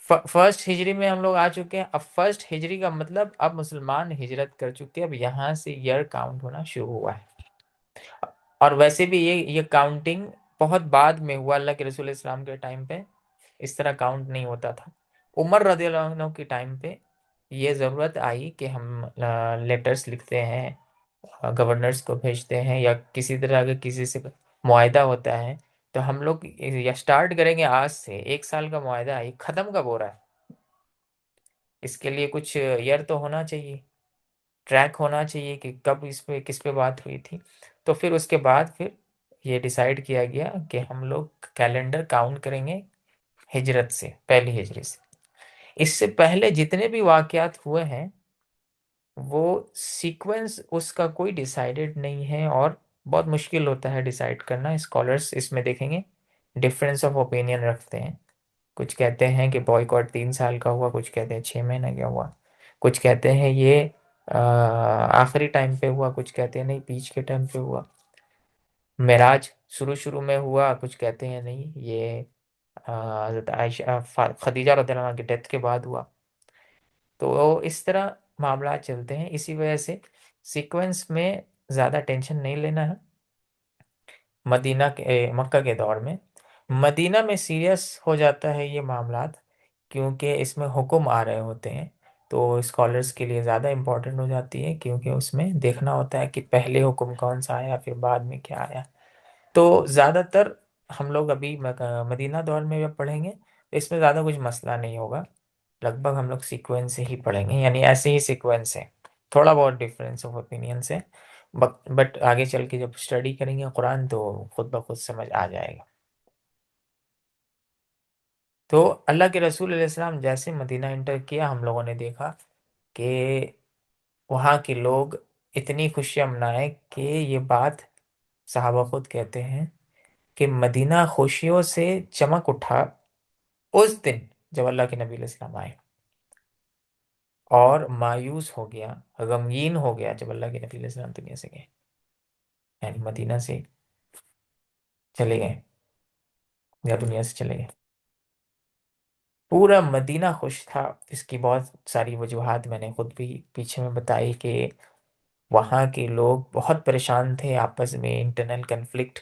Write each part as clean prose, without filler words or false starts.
First हिजरी में हम लोग आ चुके हैं। अब फर्स्ट हिजरी का मतलब अब मुसलमान हिजरत कर चुके हैं, अब यहाँ से ईयर काउंट होना शुरू हुआ है। और वैसे भी ये काउंटिंग बहुत बाद में हुआ, अल्लाह के रसूल इस्लाम के टाइम पे इस तरह काउंट नहीं होता था। उमर रदियल्लाहु अन्हु के टाइम पे ये ज़रूरत आई कि हम लेटर्स लिखते हैं, गवर्नर्स को भेजते हैं, या किसी तरह का किसी से मुआहदा होता है, तो हम लोग या स्टार्ट करेंगे आज से, 1 साल का मुआहदा है, ये ख़त्म कब हो रहा है, इसके लिए कुछ ईयर तो होना चाहिए, ट्रैक होना चाहिए कि कब इस पे किस पे बात हुई थी। तो फिर उसके बाद फिर ये डिसाइड किया गया कि हम लोग कैलेंडर काउंट करेंगे हिजरत से, पहली हिजरी से। इससे पहले जितने भी वाकयात हुए हैं वो सीक्वेंस उसका कोई डिसाइडेड नहीं है, और बहुत मुश्किल होता है डिसाइड करना। स्कॉलर्स इसमें देखेंगे डिफरेंस ऑफ ओपिनियन रखते हैं। कुछ कहते हैं कि बॉयकॉट 3 साल का हुआ, कुछ कहते हैं 6 महीने का हुआ, कुछ कहते हैं ये आखिरी टाइम पे हुआ, कुछ कहते हैं नहीं बीच के टाइम पे हुआ। मेराज शुरू शुरू में हुआ, कुछ कहते हैं नहीं ये हज़रत आयशा खदीजा रज़ियल्लाहु अन्हा की डेथ के बाद हुआ। तो इस तरह मामला चलते हैं, इसी वजह से सीक्वेंस में ज़्यादा टेंशन नहीं लेना है। मक्का के दौर में, मदीना में सीरियस हो जाता है ये मामलात, क्योंकि इसमें हुक्म आ रहे होते हैं। तो स्कॉलर्स के लिए ज़्यादा इम्पोर्टेंट हो जाती है, क्योंकि उसमें देखना होता है कि पहले हुक्म कौन सा आया फिर बाद में क्या आया। तो ज़्यादातर हम लोग अभी मदीना दौर में जब पढ़ेंगे तो इसमें ज़्यादा कुछ मसला नहीं होगा। लगभग हम लोग सीक्वेंस से ही पढ़ेंगे, यानी ऐसे ही सीक्वेंस है, थोड़ा बहुत डिफरेंस ऑफ ओपिनियन से। बट आगे चल के जब स्टडी करेंगे कुरान तो खुद ब खुद समझ आ जाएगा। तो अल्लाह के रसूल अलैहिस्सलाम जैसे मदीना एंटर किया, हम लोगों ने देखा कि वहाँ के लोग इतनी खुशियाँ मनाए कि ये बात सहाबा खुद कहते हैं कि मदीना खुशियों से चमक उठा उस दिन जब अल्लाह के नबी अलैहिस्सलाम आए, और मायूस हो गया, गमगीन हो गया जब अल्लाह के नबी अलैहिस्सलाम दुनिया से गए, यानी मदीना से चले गए या दुनिया से चले गए। पूरा मदीना खुश था। इसकी बहुत सारी वजूहात मैंने खुद भी पीछे में बताई कि वहाँ के लोग बहुत परेशान थे, आपस में इंटरनल कन्फ्लिक्ट,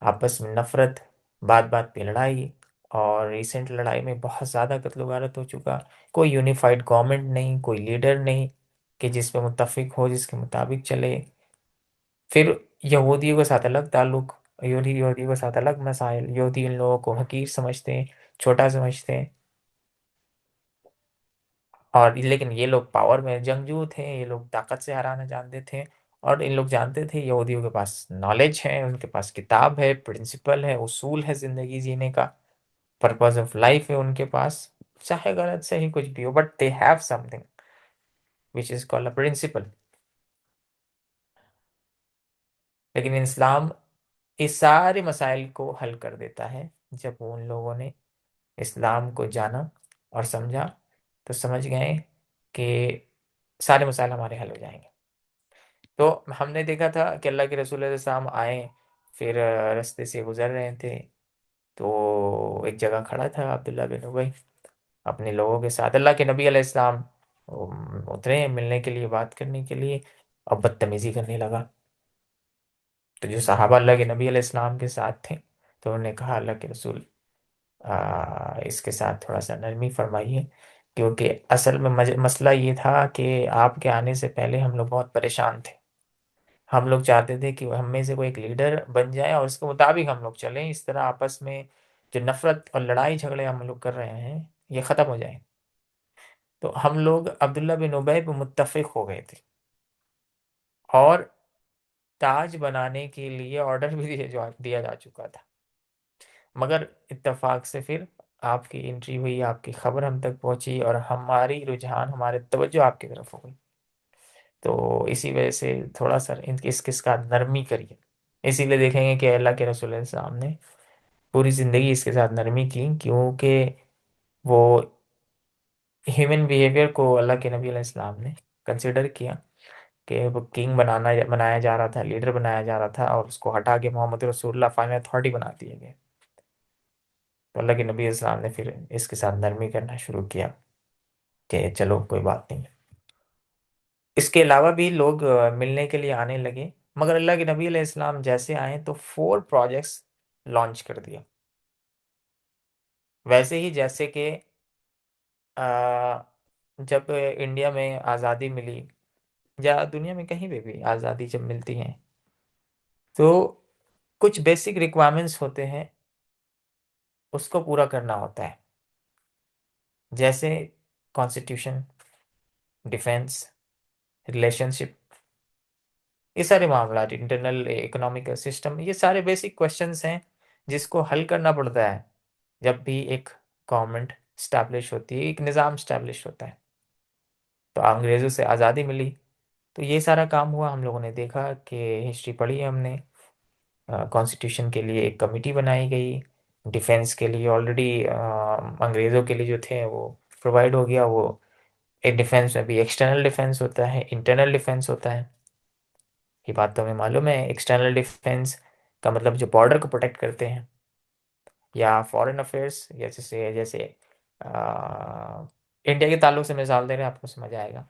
आपस में नफरत, बात बात पे लड़ाई, और रिसेंट लड़ाई में बहुत ज़्यादा कत्ल गारत हो चुका। कोई यूनिफाइड गवर्नमेंट नहीं, कोई लीडर नहीं कि जिस पे मुत्तफिक हो, जिसके मुताबिक चले। फिर यहूदियों के साथ अलग ताल्लुक, यहूदियों के साथ अलग मसाइल, यहूदी इन लोगों को हकीर समझते हैं, छोटा समझते हैं। और लेकिन ये लोग पावर में जंगजू थे, ये लोग ताकत से हराना जानते थे। और इन लोग जानते थे यहूदियों के पास नॉलेज है, उनके पास किताब है, प्रिंसिपल है, उसूल है ज़िंदगी जीने का, पर्पस ऑफ लाइफ है उनके पास। चाहे गलत सही कुछ भी हो, but they have something which is called a principle. लेकिन इस्लाम इस सारे मसाइल को हल कर देता है। जब उन लोगों ने इस्लाम को जाना और समझा तो समझ गए कि सारे मसाइल हमारे हल हो जाएंगे। तो हमने देखा था कि अल्लाह के रसूल सल्लल्लाहु अलैहि वसल्लम आए, फिर रास्ते से गुजर रहे थे, तो एक जगह खड़ा था अब्दुल्ला बिन उबई अपने लोगों के साथ। अल्लाह के नबी अलैहिस्सलाम उतरे मिलने के लिए, बात करने के लिए, और बदतमीजी करने लगा। तो जो सहाबा अल्लाह के नबी अलैहिस्सलाम के साथ थे, तो उन्होंने कहा अल्लाह के रसूल इसके साथ थोड़ा सा नरमी फरमाइए, क्योंकि असल में मसला ये था कि आपके आने से पहले हम लोग बहुत परेशान थे। हम लोग चाहते थे कि हम में से कोई एक लीडर बन जाए और उसके मुताबिक हम लोग चलें, इस तरह आपस में जो नफरत और लड़ाई झगड़े हम लोग कर रहे हैं ये ख़त्म हो जाए। तो हम लोग अब्दुल्ला बिन उबय पे मुत्तफिक हो गए थे, और ताज बनाने के लिए ऑर्डर भी दिया जा चुका था। मगर इत्तेफाक से फिर आपकी एंट्री हुई, आपकी खबर हम तक पहुंची, और हमारी रुझान, हमारे तवज्जो आपकी तरफ हो गई। तो इसी वजह से थोड़ा सा इसके साथ नरमी करिए। इसीलिए देखेंगे कि अल्लाह के रसूल सल्लल्लाहु अलैहि वसल्लम ने पूरी ज़िंदगी इसके साथ नरमी की, क्योंकि वो ह्यूमन बिहेवियर को अल्लाह के नबी अलैहि सलाम ने कंसिडर किया कि वो किंग बनाया जा रहा था, लीडर बनाया जा रहा था, और उसको हटा के मोहम्मद रसूलुल्लाह फाइनल अथॉरिटी बना दिए गए। तो अल्लाह के नबी इस्लाम ने फिर इसके साथ नरमी करना शुरू किया कि चलो कोई बात नहीं। इसके अलावा भी लोग मिलने के लिए आने लगे, मगर अल्लाह के नबी इस्लाम जैसे आए तो 4 प्रोजेक्ट्स लॉन्च कर दिया। वैसे ही जैसे कि जब इंडिया में आज़ादी मिली, या दुनिया में कहीं पे भी आज़ादी जब मिलती है, तो कुछ बेसिक रिक्वायरमेंट्स होते हैं, उसको पूरा करना होता है। जैसे कॉन्स्टिट्यूशन, डिफेंस, रिलेशनशिप, ये सारे मामला, इंटरनल इकोनॉमिक सिस्टम, ये सारे बेसिक क्वेश्चंस हैं जिसको हल करना पड़ता है जब भी एक गवर्नमेंट स्टैब्लिश होती है, एक निज़ाम स्टैब्लिश होता है। तो अंग्रेज़ों से आज़ादी मिली, तो ये सारा काम हुआ। हम लोगों ने देखा कि हिस्ट्री पढ़ी है हमने, कॉन्स्टिट्यूशन के लिए एक कमेटी बनाई गई, डिफेंस के लिए ऑलरेडी अंग्रेज़ों के लिए जो थे वो प्रोवाइड हो गया। वो एक डिफेंस में भी एक्सटर्नल डिफेंस होता है, इंटरनल डिफेंस होता है। ये बात तो हमें मालूम है। एक्सटर्नल डिफेंस का मतलब जो बॉर्डर को प्रोटेक्ट करते हैं, या फॉरेन अफेयर्स, या जैसे जैसे इंडिया के ताल्लुक से मिसाल दे रहे हैं, आपको समझ आएगा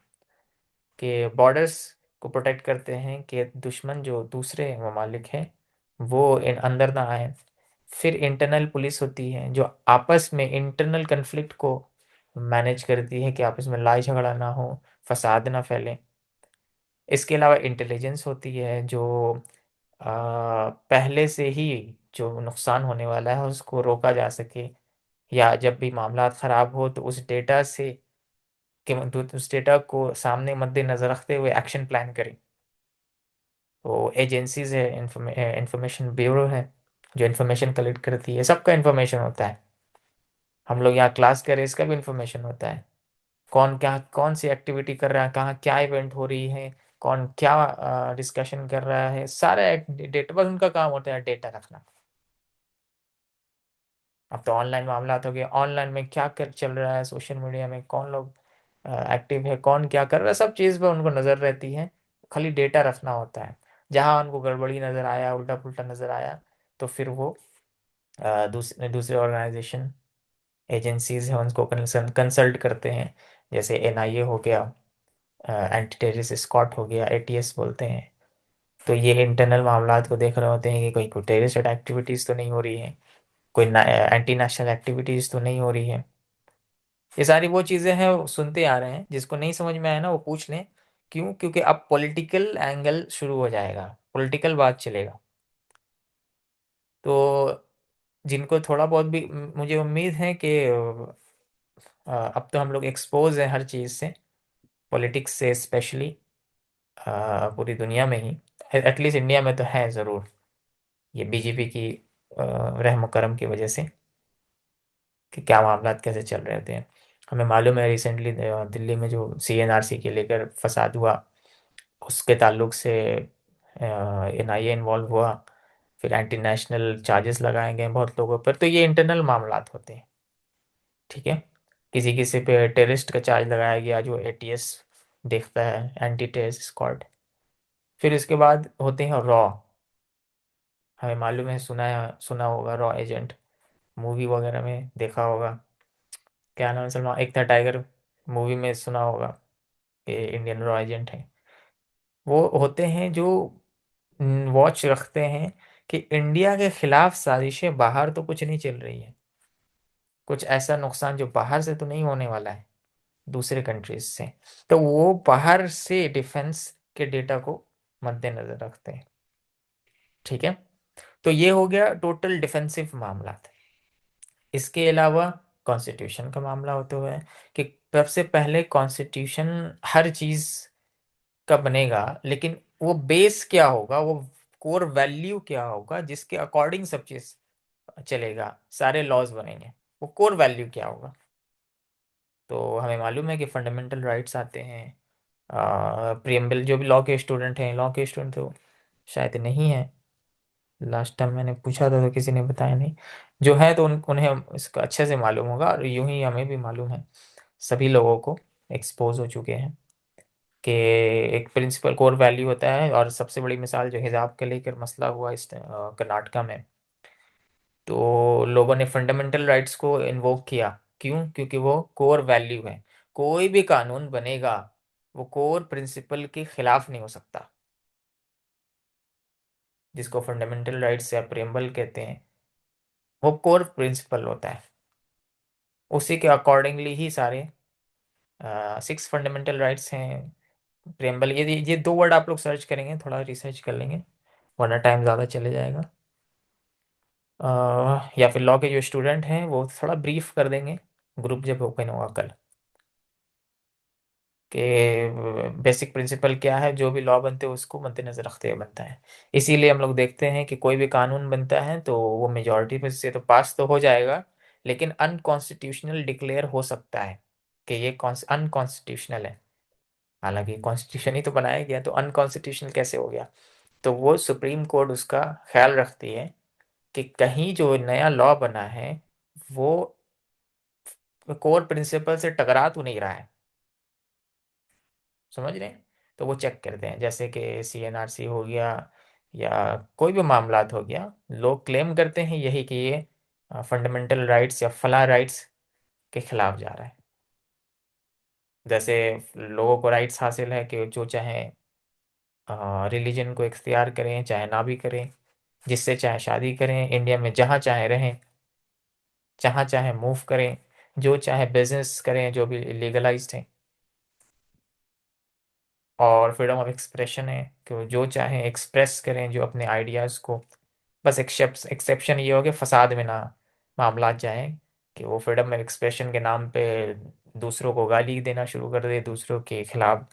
कि बॉर्डर्स को प्रोटेक्ट करते हैं कि दुश्मन जो दूसरे ममालिक हैं वो इन अंदर ना आए। फिर इंटरनल पुलिस होती है जो आपस में इंटरनल कन्फ्लिक्ट को मैनेज करती है कि आपस में लड़ाई झगड़ा ना हो, फसाद ना फैले। इसके अलावा इंटेलिजेंस होती है जो पहले से ही जो नुकसान होने वाला है उसको रोका जा सके, या जब भी मामला ख़राब हो तो उस डेटा से कि उस डेटा को सामने मद्देनज़र रखते हुए एक्शन प्लान करें। तो एजेंसीज है, इंफॉर्मेशन ब्यूरो है जो इंफॉर्मेशन कलेक्ट करती है, सबका इंफॉर्मेशन होता है। हम लोग यहाँ क्लास करें, इसका भी इंफॉर्मेशन होता है। कौन क्या कौन सी एक्टिविटी कर रहा है, कहाँ क्या इवेंट हो रही है, कौन क्या डिस्कशन कर रहा है, सारा डेटा, बस उनका काम होता है डेटा रखना। अब तो ऑनलाइन मामला हो गया, ऑनलाइन में क्या कर चल रहा है, सोशल मीडिया में कौन लोग एक्टिव है, कौन क्या कर रहा है, सब चीज़ पे उनको नज़र रहती है। खाली डेटा रखना होता है। जहाँ उनको गड़बड़ी नज़र आया, उल्टा पुल्टा नज़र आया, तो फिर वो दूसरे दूसरे ऑर्गेनाइजेशन, एजेंसीज हैं, उनको कंसल्ट करते हैं। जैसे एनआईए हो गया, एंटी टेररिस्ट स्क्वाड हो गया, एटीएस बोलते हैं। तो ये इंटरनल मामलात को देख रहे होते हैं कि कोई टेररिस्ट एक्टिविटीज़ तो नहीं हो रही है, कोई एंटी नेशनल एक्टिविटीज़ तो नहीं हो रही है। ये सारी वो चीज़ें हैं, वो सुनते आ रहे हैं। जिसको नहीं समझ में आया ना वो पूछ लें। क्यों? क्योंकि अब पॉलिटिकल एंगल शुरू हो जाएगा, पॉलिटिकल बात चलेगा। तो जिनको थोड़ा बहुत भी मुझे उम्मीद है कि अब तो हम लोग एक्सपोज हैं हर चीज़ से, पॉलिटिक्स से स्पेशली, पूरी दुनिया में ही, एटलीस्ट इंडिया में तो है ज़रूर, ये बीजेपी की रहम करम की वजह से, कि क्या मामला कैसे चल रहे होते हैं। हमें मालूम है रिसेंटली दिल्ली में जो सीएनआरसी के लेकर फसाद हुआ, उसके ताल्लुक से एनआईए इन्वॉल्व हुआ, फिर एंटी नेशनल चार्जेस लगाए गए बहुत लोगों पर। तो ये इंटरनल मामलात होते हैं, ठीक है। किसी किसी पे टेररिस्ट का चार्ज लगाया गया जो एटीएस देखता है, एंटी टेररिस्ट स्क्वाड। फिर इसके बाद होते हैं रॉ। हमें मालूम है, सुना होगा रॉ एजेंट, मूवी वगैरह में देखा होगा। क्या नाम है, सलमान, एक था टाइगर, मूवी में सुना होगा कि इंडियन रॉ एजेंट है। वो होते हैं जो वॉच रखते हैं कि इंडिया के खिलाफ साजिशें बाहर तो कुछ नहीं चल रही है, कुछ ऐसा नुकसान जो बाहर से तो नहीं होने वाला है दूसरे कंट्रीज से। तो वो बाहर से डिफेंस के डेटा को मद्देनजर रखते हैं, ठीक है। तो ये हो गया टोटल डिफेंसिव मामला। इसके अलावा कॉन्स्टिट्यूशन का मामला होता हुआ है कि सबसे पहले कॉन्स्टिट्यूशन हर चीज़ का बनेगा, लेकिन वो बेस क्या होगा, वो कोर वैल्यू क्या होगा जिसके अकॉर्डिंग सब चीज़ चलेगा, सारे लॉज बनेंगे, वो कोर वैल्यू क्या होगा। तो हमें मालूम है कि फंडामेंटल राइट्स आते हैं, प्रियम्बल। जो भी लॉ के स्टूडेंट हैं, लॉ के स्टूडेंट तो शायद नहीं है, लास्ट टाइम मैंने पूछा था तो किसी ने बताया नहीं। जो है तो उन्हें इसका अच्छे से मालूम होगा, और यूं ही हमें भी मालूम है, सभी लोगों को एक्सपोज हो चुके हैं कि एक प्रिंसिपल कोर वैल्यू होता है। और सबसे बड़ी मिसाल जो हिजाब के लेकर मसला हुआ इस कर्नाटका में, तो लोगों ने फंडामेंटल राइट्स को इन्वोक किया। क्यों? क्योंकि वो कोर वैल्यू है। कोई भी कानून बनेगा वो कोर प्रिंसिपल के खिलाफ नहीं हो सकता, जिसको फंडामेंटल राइट्स या प्रेम्बल कहते हैं, वो कोर प्रिंसिपल होता है। उसी के अकॉर्डिंगली ही सारे 6 फंडामेंटल राइट्स हैं। प्रेम्बल, ये 2 वर्ड आप लोग सर्च करेंगे, थोड़ा रिसर्च कर लेंगे, वरना टाइम ज़्यादा चले जाएगा। या फिर लॉ के जो स्टूडेंट हैं वो थोड़ा ब्रीफ कर देंगे, ग्रुप जब ओपन होगा कल, कि बेसिक प्रिंसिपल क्या है, जो भी लॉ बनते हैं उसको मद्देनजर रखते हुए बनता है। इसीलिए हम लोग देखते हैं कि कोई भी कानून बनता है तो वो मेजॉरिटी पे से तो पास तो हो जाएगा, लेकिन अनकॉन्स्टिट्यूशनल डिक्लेयर हो सकता है कि ये अनकॉन्स्टिट्यूशनल है। हालांकि कॉन्स्टिट्यूशन ही तो बनाया गया, तो अनकॉन्स्टिट्यूशनल कैसे हो गया? तो वो सुप्रीम कोर्ट उसका ख्याल रखती है कि कहीं जो नया लॉ बना है वो कोर प्रिंसिपल से टकरा तो नहीं रहा है। समझ रहे हैं? तो वो चेक करते हैं, जैसे कि CNRC हो गया या कोई भी मामलात हो गया, लोग क्लेम करते हैं यही कि ये फंडामेंटल राइट्स या फला राइट्स के खिलाफ जा रहा है। जैसे लोगों को राइट्स हासिल है कि जो चाहे रिलीजन को इख्तियार करें, चाहे ना भी करें, जिससे चाहे शादी करें, इंडिया में जहाँ चाहे रहें, जहाँ चाहे मूव करें, जो चाहे बिजनेस करें जो भी लीगलाइज्ड है। और फ्रीडम ऑफ एक्सप्रेशन है कि वो जो चाहे एक्सप्रेस करें जो अपने आइडियाज़ को। बस एक्सेप्शन ये हो कि फसाद में ना मामला जाए, कि वो फ्रीडम ऑफ एक्सप्रेशन के नाम पे दूसरों को गाली देना शुरू कर दे, दूसरों के खिलाफ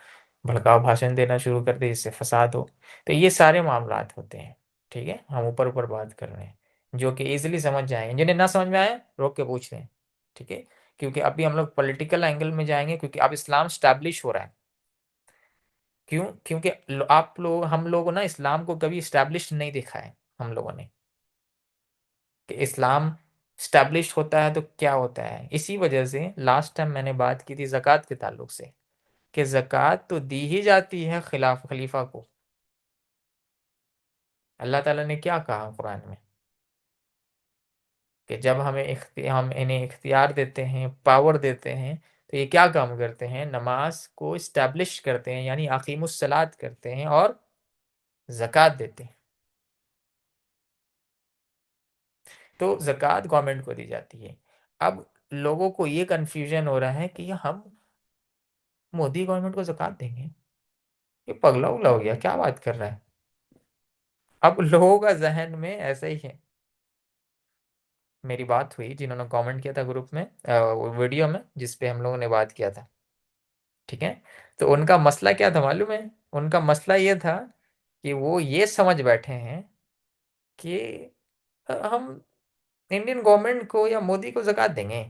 भड़काऊ भाषण देना शुरू कर दे, जिससे फसाद हो। तो ये सारे मामलात होते हैं। ठीक है, हम ऊपर ऊपर बात कर रहे हैं, जो कि इजीली समझ जाएंगे। जिन्हें ना समझ में आए रोक के पूछ लें। ठीक है, क्योंकि अभी हम लोग पॉलिटिकल एंगल में जाएंगे, क्योंकि अब इस्लाम स्टैब्लिश हो रहा है। क्यों? क्योंकि आप लोग, हम लोगों ने इस्लाम को कभी स्टैब्लिश नहीं देखा है। हम लोगों ने कि इस्लाम स्टैब्लिश होता है तो क्या होता है। इसी वजह से लास्ट टाइम मैंने बात की थी ज़कात के ताल्लुक से, कि ज़कात तो दी ही जाती है खलीफा को। अल्लाह ताला ने क्या कहा कुरान में, कि जब हम इन्हें इख्तियार देते हैं, पावर देते हैं, तो ये क्या काम करते हैं? नमाज को इस्टेब्लिश करते हैं, यानी अकीमुस सलात करते हैं और ज़कात देते हैं। तो ज़कात गवर्नमेंट को दी जाती है। अब लोगों को ये कन्फ्यूजन हो रहा है कि हम मोदी गवर्नमेंट को ज़कात देंगे, ये पगला उगला हो गया, क्या बात कर रहा है? अब लोगों का जहन में ऐसा ही है। मेरी बात हुई, जिन्होंने कमेंट किया था ग्रुप में, वीडियो में जिस पे हम लोगों ने बात किया था। ठीक है, तो उनका मसला क्या था मालूम है? उनका मसला ये था कि वो ये समझ बैठे हैं कि हम इंडियन गवर्नमेंट को या मोदी को ज़कात देंगे।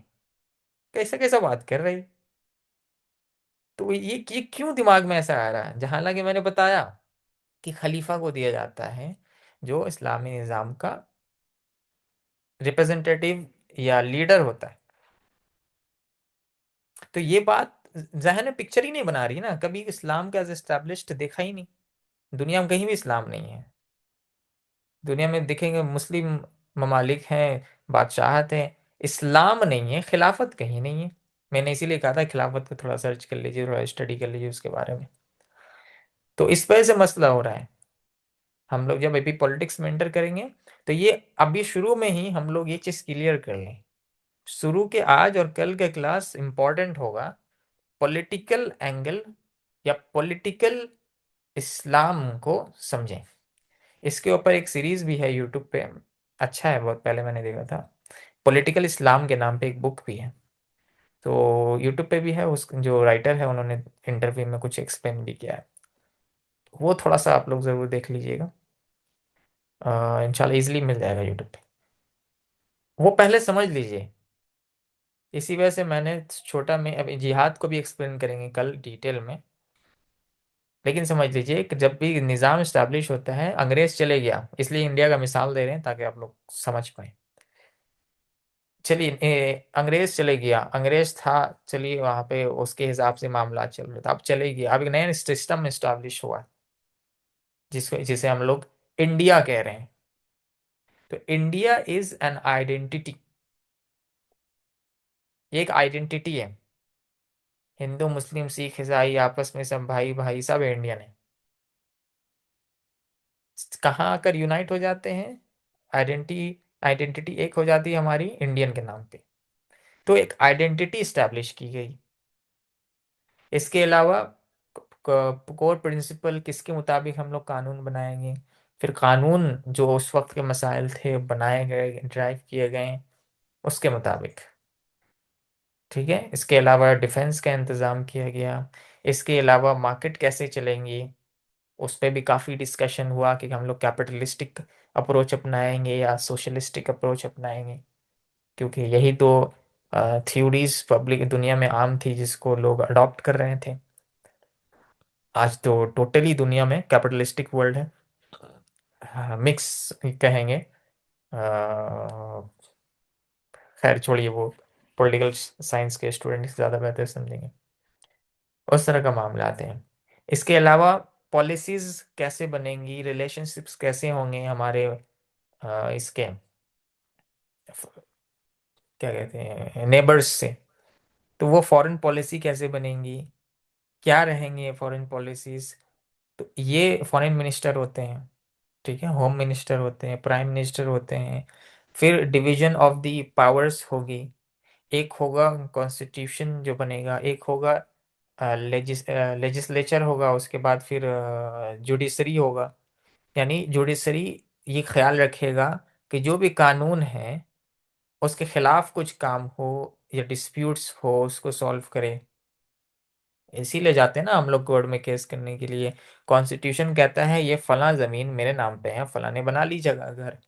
कैसा कैसा बात कर रही? तो ये क्यों दिमाग में ऐसा आ रहा है, जहां हालांकि मैंने बताया कि खलीफा को दिया जाता है, जो इस्लामी निज़ाम का रिप्रेजेंटेटिव या लीडर होता है। तो ये बात जहन में पिक्चर ही नहीं बना रही ना, कभी इस्लाम का एज एस्टेब्लिश्ड देखा ही नहीं। दुनिया में कहीं भी इस्लाम नहीं है। दुनिया में देखेंगे मुस्लिम ममालिक हैं, बादशाहत हैं, इस्लाम नहीं है, खिलाफत कहीं नहीं है। मैंने इसीलिए कहा था खिलाफत को थोड़ा सर्च कर लीजिए, थोड़ा स्टडी कर लीजिए उसके बारे में। तो इस वजह से मसला हो रहा है। हम लोग जब अभी पॉलिटिक्स में एंटर करेंगे, तो ये अभी शुरू में ही हम लोग ये चीज़ क्लियर कर लें। शुरू के आज और कल का क्लास इंपॉर्टेंट होगा, पॉलिटिकल एंगल या पॉलिटिकल इस्लाम को समझें। इसके ऊपर एक सीरीज भी है यूट्यूब पे, अच्छा है बहुत, पहले मैंने देखा था। पॉलिटिकल इस्लाम के नाम पे एक बुक भी है, तो यूट्यूब पे भी है। उस जो राइटर है उन्होंने इंटरव्यू में कुछ एक्सप्लेन भी किया है, वो थोड़ा सा आप लोग ज़रूर देख लीजिएगा। इंशाल्लाह इजीली मिल जाएगा यूट्यूब पे, वो पहले समझ लीजिए। इसी वजह से मैंने छोटा में, अब जिहाद को भी एक्सप्लेन करेंगे कल डिटेल में। लेकिन समझ लीजिए कि जब भी निज़ाम इस्टेब्लिश होता है, अंग्रेज चले गया, इसलिए इंडिया का मिसाल दे रहे हैं ताकि आप लोग समझ पाए। चलिए, अंग्रेज चले गया, अंग्रेज था, चलिए वहां पे उसके हिसाब से मामला चल रहा था, अब चले गया, अब एक नया सिस्टम इस्टेब्लिश हुआ, जिसे हम लोग इंडिया कह रहे हैं। तो इंडिया इज एन आइडेंटिटी, ये एक आइडेंटिटी है। हिंदू मुस्लिम सिख ईसाई आपस में सब भाई भाई, सब इंडियन है। कहाँ आकर यूनाइट हो जाते हैं? आइडेंटिटी, आइडेंटिटी एक हो जाती है हमारी इंडियन के नाम पे। तो एक आइडेंटिटी स्टैब्लिश की गई। इसके अलावा कोर प्रिंसिपल किसके मुताबिक हम लोग कानून बनाएंगे? फिर कानून जो उस वक्त के मसाइल थे बनाए गए, ड्राइव किए गए उसके मुताबिक। ठीक है, इसके अलावा डिफेंस का इंतज़ाम किया गया। इसके अलावा मार्केट कैसे चलेंगी, उस पर भी काफ़ी डिस्कशन हुआ कि हम लोग कैपिटलिस्टिक अप्रोच अपनाएंगे या सोशलिस्टिक अप्रोच अपनाएंगे, क्योंकि यही तो थ्योरीज पब्लिक दुनिया में आम थी जिसको लोग अडॉप्ट कर रहे थे। आज तो टोटली दुनिया में कैपिटलिस्टिक वर्ल्ड है। मिक्स कहेंगे। अ, खैर छोड़िए, वो पॉलिटिकल साइंस के स्टूडेंट ज़्यादा बेहतर समझेंगे। उस तरह का मामला आते हैं। इसके अलावा पॉलिसीज कैसे बनेंगी, रिलेशनशिप्स कैसे होंगे हमारे इसके क्या कहते हैं नेबर्स से, तो वो फॉरेन पॉलिसी कैसे बनेंगी, क्या रहेंगे फॉरेन पॉलिसीज। तो ये फॉरेन मिनिस्टर होते हैं, ठीक है, होम मिनिस्टर होते हैं, प्राइम मिनिस्टर होते हैं। फिर डिवीजन ऑफ द पावर्स होगी। एक होगा कॉन्स्टिट्यूशन जो बनेगा, एक होगा लेजिस्लेचर होगा, उसके बाद फिर जुडिशरी होगा। यानी जुडिशरी ये ख्याल रखेगा कि जो भी कानून है उसके खिलाफ कुछ काम हो या डिस्प्यूट्स हो उसको सॉल्व करे। इसीलिए जाते हैं ना हम लोग कोर्ट में केस करने के लिए। कॉन्स्टिट्यूशन कहता है ये फला जमीन मेरे नाम पे है, फला ने बना ली जगह घर,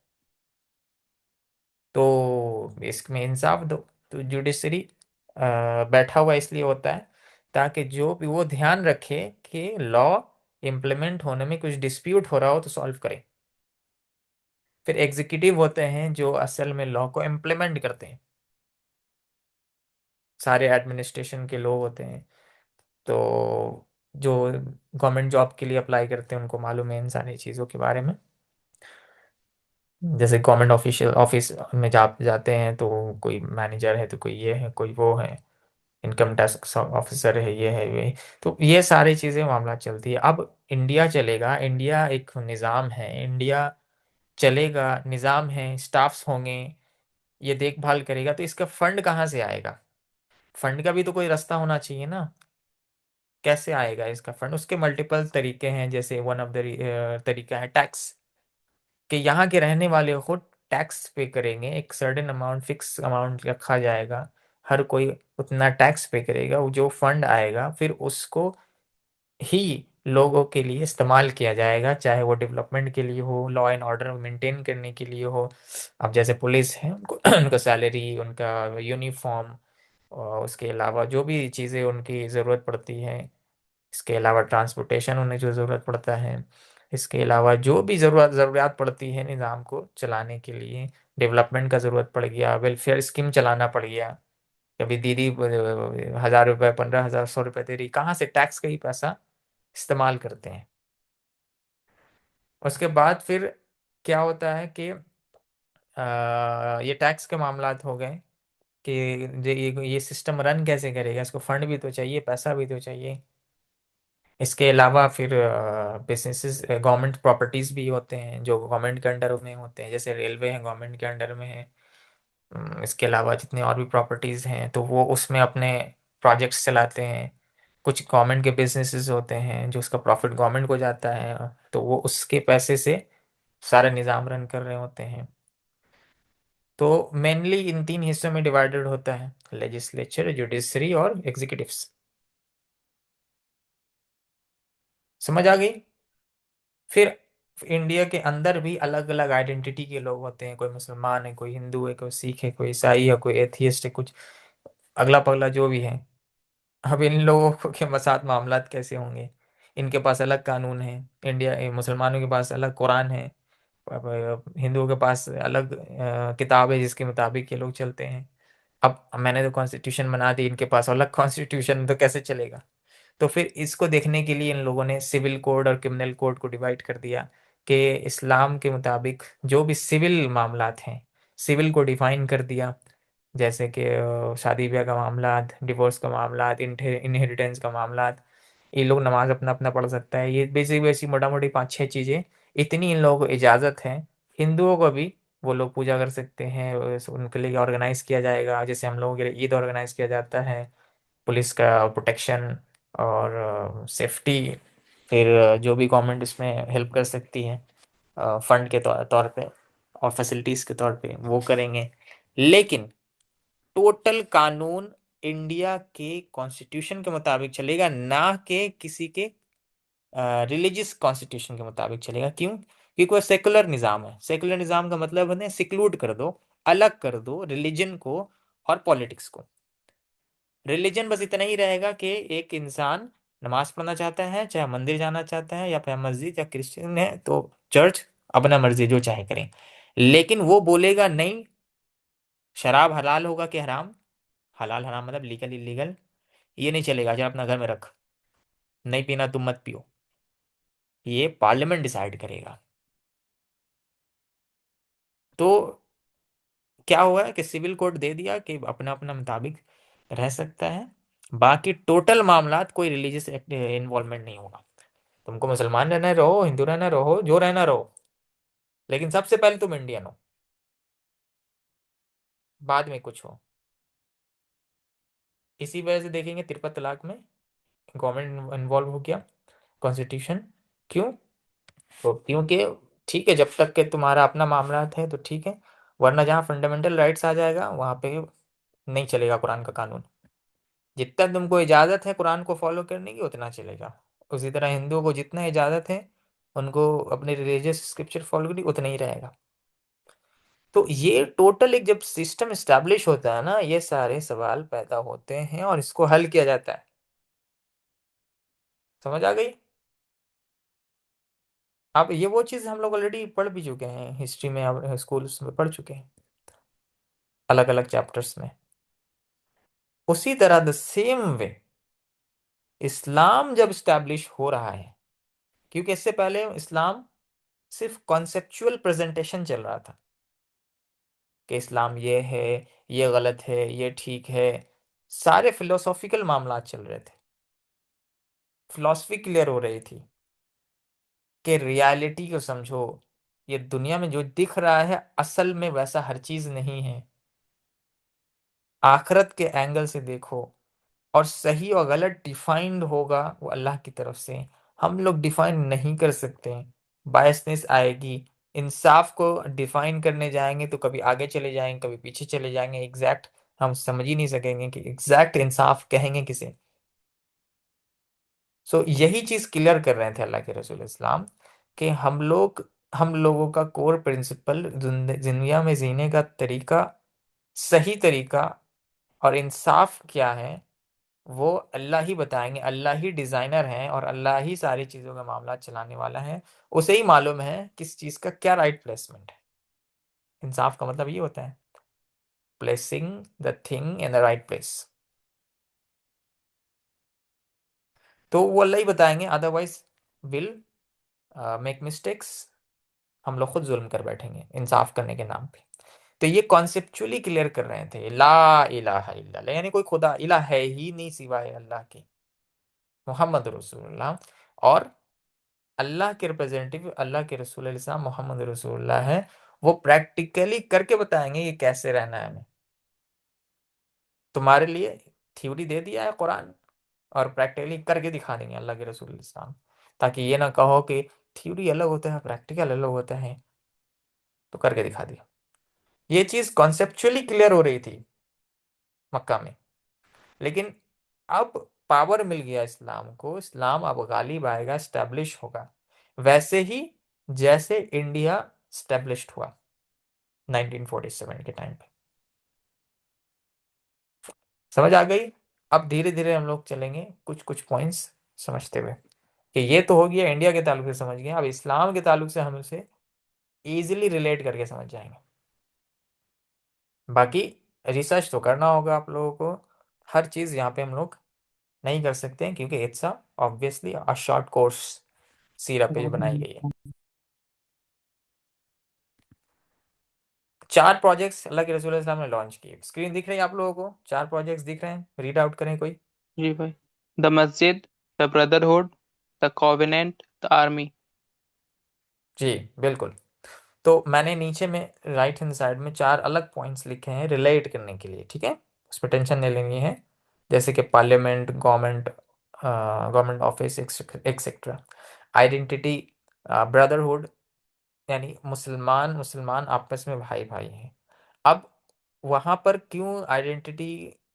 तो इसमें इंसाफ दो। तो जुडिशरी बैठा हुआ इसलिए होता है ताकि जो भी वो ध्यान रखे कि लॉ इम्प्लीमेंट होने में कुछ डिस्प्यूट हो रहा हो तो सॉल्व करें। फिर एग्जीक्यूटिव होते हैं जो असल में लॉ को इम्प्लीमेंट करते हैं। सारे एडमिनिस्ट्रेशन के लोग होते हैं, तो जो गवर्नमेंट जॉब के लिए अप्लाई करते हैं उनको मालूम है इन सारी चीज़ों के बारे में। जैसे गवर्नमेंट ऑफिशियल ऑफिस में जाते हैं तो कोई मैनेजर है, तो कोई ये है, कोई वो है, इनकम टैक्स ऑफिसर है, ये है वे। तो ये सारी चीज़ें मामला चलती है। अब इंडिया चलेगा, इंडिया एक निज़ाम है, इंडिया चलेगा, निज़ाम है, स्टाफ्स होंगे, ये देखभाल करेगा, तो इसका फंड कहाँ से आएगा? फंड का भी तो कोई रास्ता होना चाहिए ना। कैसे आएगा इसका फंड? उसके मल्टीपल तरीके हैं। जैसे वन ऑफ द तरीका है टैक्स, कि यहाँ के रहने वाले खुद टैक्स पे करेंगे, एक सर्टेन अमाउंट, फिक्स अमाउंट रखा जाएगा, हर कोई उतना टैक्स पे करेगा, वो जो फंड आएगा फिर उसको ही लोगों के लिए इस्तेमाल किया जाएगा, चाहे वो डेवलपमेंट के लिए हो, लॉ एंड ऑर्डर मेंटेन करने के लिए हो। अब जैसे पुलिस है उनको उनका सैलरी, उनका यूनिफॉर्म, और उसके अलावा जो भी चीज़ें उनकी ज़रूरत पड़ती है, इसके अलावा ट्रांसपोर्टेशन उन्हें जो ज़रूरत पड़ता है, इसके अलावा जो भी ज़रूरत पड़ती है निज़ाम को चलाने के लिए, डेवलपमेंट का ज़रूरत पड़ गया, वेलफेयर स्कीम चलाना पड़ गया, कभी दीदी 1,000 रुपये, 15,000, 100 रुपये दे रही, कहाँ से? टैक्स का ही पैसा इस्तेमाल करते हैं। उसके बाद फिर क्या होता है कि ये टैक्स के मामलात हो गए कि ये सिस्टम रन कैसे करेगा, इसको फंड भी तो चाहिए, पैसा भी तो चाहिए। इसके अलावा फिर बिजनेसेस, गवर्नमेंट प्रॉपर्टीज भी होते हैं जो गवर्नमेंट के अंडर में होते हैं, जैसे रेलवे है गवर्नमेंट के अंडर में है। इसके अलावा जितने और भी प्रॉपर्टीज हैं तो वो उसमें अपने प्रोजेक्ट्स चलाते हैं। कुछ गवर्नमेंट के बिजनेसेस होते हैं जो उसका प्रॉफिट गवर्नमेंट को जाता है, तो वो उसके पैसे से सारा निज़ाम रन कर रहे होते हैं। तो मेनली इन तीन हिस्सों में डिवाइडेड होता है, लेजिस्लेचर, जुडिशरी और एग्जीक्यूटिव्स। समझ आ गई? फिर इंडिया के अंदर भी अलग अलग आइडेंटिटी के लोग होते हैं, कोई मुसलमान है, कोई हिंदू है, कोई सिख है, कोई ईसाई है, कोई एथियस्ट है, कुछ अगला पगला जो भी है। अब इन लोगों के साथ मामलात कैसे होंगे? इनके पास अलग कानून है, इंडिया मुसलमानों के पास अलग कुरान है, हिंदुओं के पास अलग किताब है जिसके मुताबिक ये लोग चलते हैं। अब मैंने तो कॉन्स्टिट्यूशन बना दी, इनके पास अलग कॉन्स्टिट्यूशन, तो कैसे चलेगा? तो फिर इसको देखने के लिए इन लोगों ने सिविल कोड और क्रिमिनल कोड को डिवाइड कर दिया कि इस्लाम के मुताबिक जो भी सिविल मामलात हैं, सिविल को डिफाइन कर दिया, जैसे कि शादी ब्याह का मामला, डिवोर्स का मामला, इनहेरिटेंस का मामला, ये लोग नमाज अपना अपना पढ़ सकता है, ये बेसिक बेसिक मोटा मोटी पाँच छः चीज़ें, इतनी इन लोगों को इजाज़त है। हिंदुओं को भी वो लोग पूजा कर सकते हैं, उनके लिए ऑर्गेनाइज किया जाएगा, जैसे हम लोगों के लिए ईद ऑर्गेनाइज किया जाता है, पुलिस का प्रोटेक्शन और सेफ्टी, फिर जो भी गवर्नमेंट इसमें हेल्प कर सकती है फंड के तौर पे और फैसिलिटीज़ के तौर पे वो करेंगे। लेकिन टोटल कानून इंडिया के कॉन्स्टिट्यूशन के मुताबिक चलेगा, ना कि किसी के रिलीजियस कॉन्स्टिट्यूशन के मुताबिक चलेगा। क्यों? क्योंकि वो सेकुलर निज़ाम है। सेकुलर निज़ाम का मतलब है सिक्लूड कर दो, अलग कर दो रिलीजन को और पॉलिटिक्स को। रिलीजन बस इतना ही रहेगा कि एक इंसान नमाज पढ़ना चाहता है, चाहे मंदिर जाना चाहता है, या फिर मस्जिद, या क्रिश्चियन है तो चर्च, अपना मर्जी जो चाहे करें। लेकिन वो बोलेगा नहीं शराब हलाल होगा कि हराम, हलाल हराम मतलब लीगल इलीगल, ये नहीं चलेगा। जरा अपना घर में रख, नहीं पीना तुम मत पियो, ये पार्लियामेंट डिसाइड करेगा। तो क्या हुआ है कि सिविल कोड दे दिया कि अपना अपना मुताबिक रह सकता है, बाकी टोटल मामलात कोई रिलीजियस इन्वॉल्वमेंट नहीं होगा। तुमको मुसलमान रहना है रहो, हिंदू रहना है रहो, जो रहना रहो, लेकिन सबसे पहले तुम इंडियन हो, बाद में कुछ हो। इसी वजह से देखेंगे तिरपत तलाक में गवर्नमेंट इन्वॉल्व हो गया, कॉन्स्टिट्यूशन। क्यों? तो क्योंकि ठीक है, जब तक के तुम्हारा अपना मामला है तो ठीक है, वरना जहाँ फंडामेंटल राइट्स आ जाएगा वहाँ पे नहीं चलेगा कुरान का कानून। जितना तुमको इजाज़त है कुरान को फॉलो करने की उतना चलेगा। उसी तरह हिंदुओं को जितना इजाज़त है उनको अपने रिलीजियस स्क्रिप्चर फॉलो करने की उतना ही रहेगा। तो ये टोटल एक जब सिस्टम एस्टेब्लिश होता है ना, ये सारे सवाल पैदा होते हैं और इसको हल किया जाता है। समझ आ गई? अब ये वो चीज़ हम लोग ऑलरेडी पढ़ भी चुके हैं हिस्ट्री में, अब स्कूल्स में पढ़ चुके हैं अलग अलग चैप्टर्स में। उसी तरह द सेम वे इस्लाम जब स्टैब्लिश हो रहा है, क्योंकि इससे पहले इस्लाम सिर्फ कॉन्सेप्चुअल प्रेजेंटेशन चल रहा था कि इस्लाम ये है, ये गलत है, ये ठीक है, सारे फिलोसॉफिकल मामला चल रहे थे, फिलॉसफी क्लियर हो रही थी कि रियलिटी को समझो, ये दुनिया में जो दिख रहा है असल में वैसा हर चीज नहीं है, आखिरत के एंगल से देखो, और सही और गलत डिफाइंड होगा वो अल्लाह की तरफ से, हम लोग डिफाइन नहीं कर सकते, बायसनेस आएगी। इंसाफ को डिफाइन करने जाएंगे तो कभी आगे चले जाएंगे, कभी पीछे चले जाएंगे, एग्जैक्ट हम समझ ही नहीं सकेंगे कि एग्जैक्ट इंसाफ कहेंगे किसे। सो यही चीज क्लियर कर रहे थे अल्लाह के रसूल इस्लाम कि हम लोगों का कोर प्रिंसिपल दुनिया में जीने का तरीका, सही तरीका और इंसाफ क्या है, वो अल्लाह ही बताएंगे। अल्लाह ही डिजाइनर है और अल्लाह ही सारी चीजों का मामला चलाने वाला है। उसे ही मालूम है किस चीज का क्या राइट प्लेसमेंट है। इंसाफ का मतलब ये होता है placing the thing in the right place. तो वो अल्लाह ही बताएंगे, अदरवाइज विल मेक मिस्टेक्स, हम लोग खुद जुल्म कर बैठेंगे इंसाफ करने के नाम पे। तो ये कॉन्सेप्चुअली क्लियर कर रहे थे ला इलाहा इल्लल्लाह, यानी कोई खुदा इला है ही नहीं सिवाय अल्लाह के, मोहम्मद रसूलुल्लाह। और अल्लाह के रिप्रेजेंटेटिव अल्लाह के रसूल इस्लाम मोहम्मद रसूलुल्लाह है, वो प्रैक्टिकली करके बताएंगे कि कैसे रहना है हमें। तुम्हारे लिए थ्योरी दे दिया है कुरान, और प्रैक्टिकली करके दिखा देंगे अल्लाह के रसूल इस्लाम, ताकि ये ना कहो कि थ्योरी अलग होता है प्रैक्टिकल अलग होता है, तो करके दिखा दिया। ये चीज कॉन्सेप्चुअली क्लियर हो रही थी मक्का में। लेकिन अब पावर मिल गया इस्लाम को, इस्लाम अब गालिब आएगा, स्टैब्लिश होगा, वैसे ही जैसे इंडिया स्टैब्लिश्ड हुआ 1947 के टाइम पे। समझ आ गई? अब धीरे धीरे हम लोग चलेंगे कुछ कुछ पॉइंट्स समझते हुए कि ये तो हो गया इंडिया के ताल्लुक से समझ गए, अब इस्लाम के ताल्लुक से हम उसे इजीली रिलेट करके समझ जाएंगे। बाकी रिसर्च तो करना होगा आप लोगों को, हर चीज़ यहाँ पे हम लोग नहीं कर सकते हैं क्योंकि it's obviously a short course syrup पे जो बनाई गई है। 4 प्रोजेक्ट्स अल्लाह के रसूल सल्लल्लाहु अलैहि वसल्लम ने लॉन्च किए। स्क्रीन दिख रही है आप लोगों को? 4 प्रोजेक्ट्स दिख रहे हैं? रीड आउट करें कोई। जी भाई। द मस्जिद, the brotherhood, the covenant, the army. जी बिल्कुल। तो मैंने नीचे में राइट हैंड साइड में 4 अलग पॉइंट्स लिखे हैं रिलेट करने के लिए, ठीक है? उसमें टेंशन नहीं लेनी है। जैसे कि parliament, government office etcetera, identity, brotherhood, यानी मुसलमान मुसलमान आपस में भाई भाई हैं। अब वहाँ पर क्यों आइडेंटिटी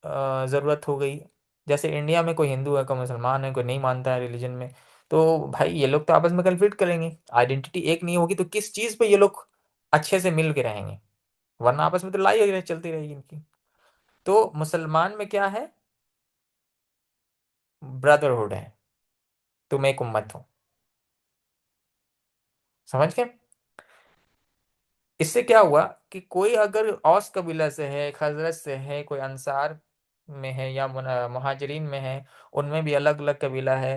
ज़रूरत हो गई? जैसे इंडिया में कोई हिंदू है, कोई मुसलमान है, कोई नहीं मानता है रिलीजन में, तो भाई ये लोग तो आपस में कन्फ्लिक्ट करेंगे। आइडेंटिटी एक नहीं होगी तो किस चीज़ पे ये लोग अच्छे से मिल के रहेंगे? वरना आपस में तो लड़ाई चलती रहेगी इनकी। तो मुसलमान में क्या है? ब्रदरहुड है, तुम एक उम्मत हो। समझ गए? इससे क्या हुआ कि कोई अगर औस कबीला से है, खजरत से है, कोई अंसार में है या मुहाजिरीन में है, उनमें भी अलग अलग कबीला है,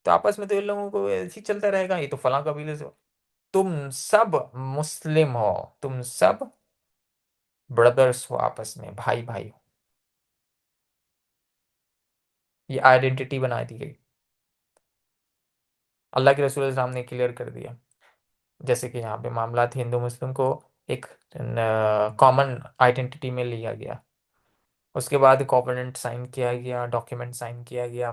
तो आपस में तो इन लोगों को ऐसे ही चलता रहेगा, ये तो फलां कबीले से हो। तुम सब मुस्लिम हो, तुम सब ब्रदर्स हो, आपस में भाई भाई हो। ये आइडेंटिटी बना दी गई, अल्लाह के रसूल सल्लल्लाहु अलैहि वसल्लम ने क्लियर कर दिया। जैसे कि यहाँ पे मामला थे, हिंदू मुस्लिम को एक कॉमन आइडेंटिटी में लिया गया। उसके बाद कॉवेनेंट साइन किया गया, डॉक्यूमेंट साइन किया गया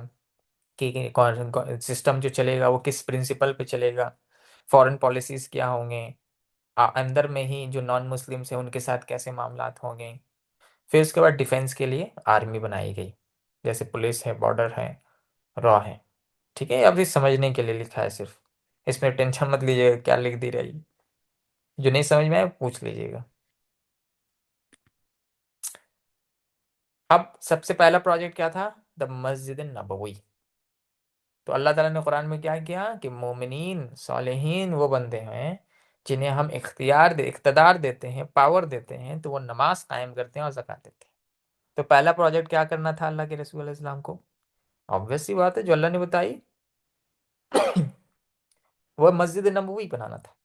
कि कौन सिस्टम जो चलेगा वो किस प्रिंसिपल पे चलेगा, फॉरेन पॉलिसीज क्या होंगे, अंदर में ही जो नॉन मुस्लिम्स हैं उनके साथ कैसे मामलात होंगे। फिर उसके बाद डिफेंस के लिए आर्मी बनाई गई, जैसे पुलिस है, बॉर्डर है, रॉ है। ठीक है, अब ये समझने के लिए लिखा है सिर्फ, इसमें टेंशन मत लीजिएगा क्या लिख दी रही। जो नहीं समझ में आए पूछ लीजिएगा। अब सबसे पहला प्रोजेक्ट क्या था? द मस्जिद नबवी। तो अल्लाह ताला ने कुरान में क्या किया कि मोमिनीन सालेहीन वो बंदे हैं जिन्हें हम इख्तियार देते हैं, पावर देते हैं, तो वो नमाज कायम करते हैं और ज़कात देते हैं। तो पहला प्रोजेक्ट क्या करना था अल्लाह के रसूल अलैहि सलाम को? ऑब्वियस सी बात है जो अल्लाह ने बताई, वह मस्जिद नबवी बनाना था।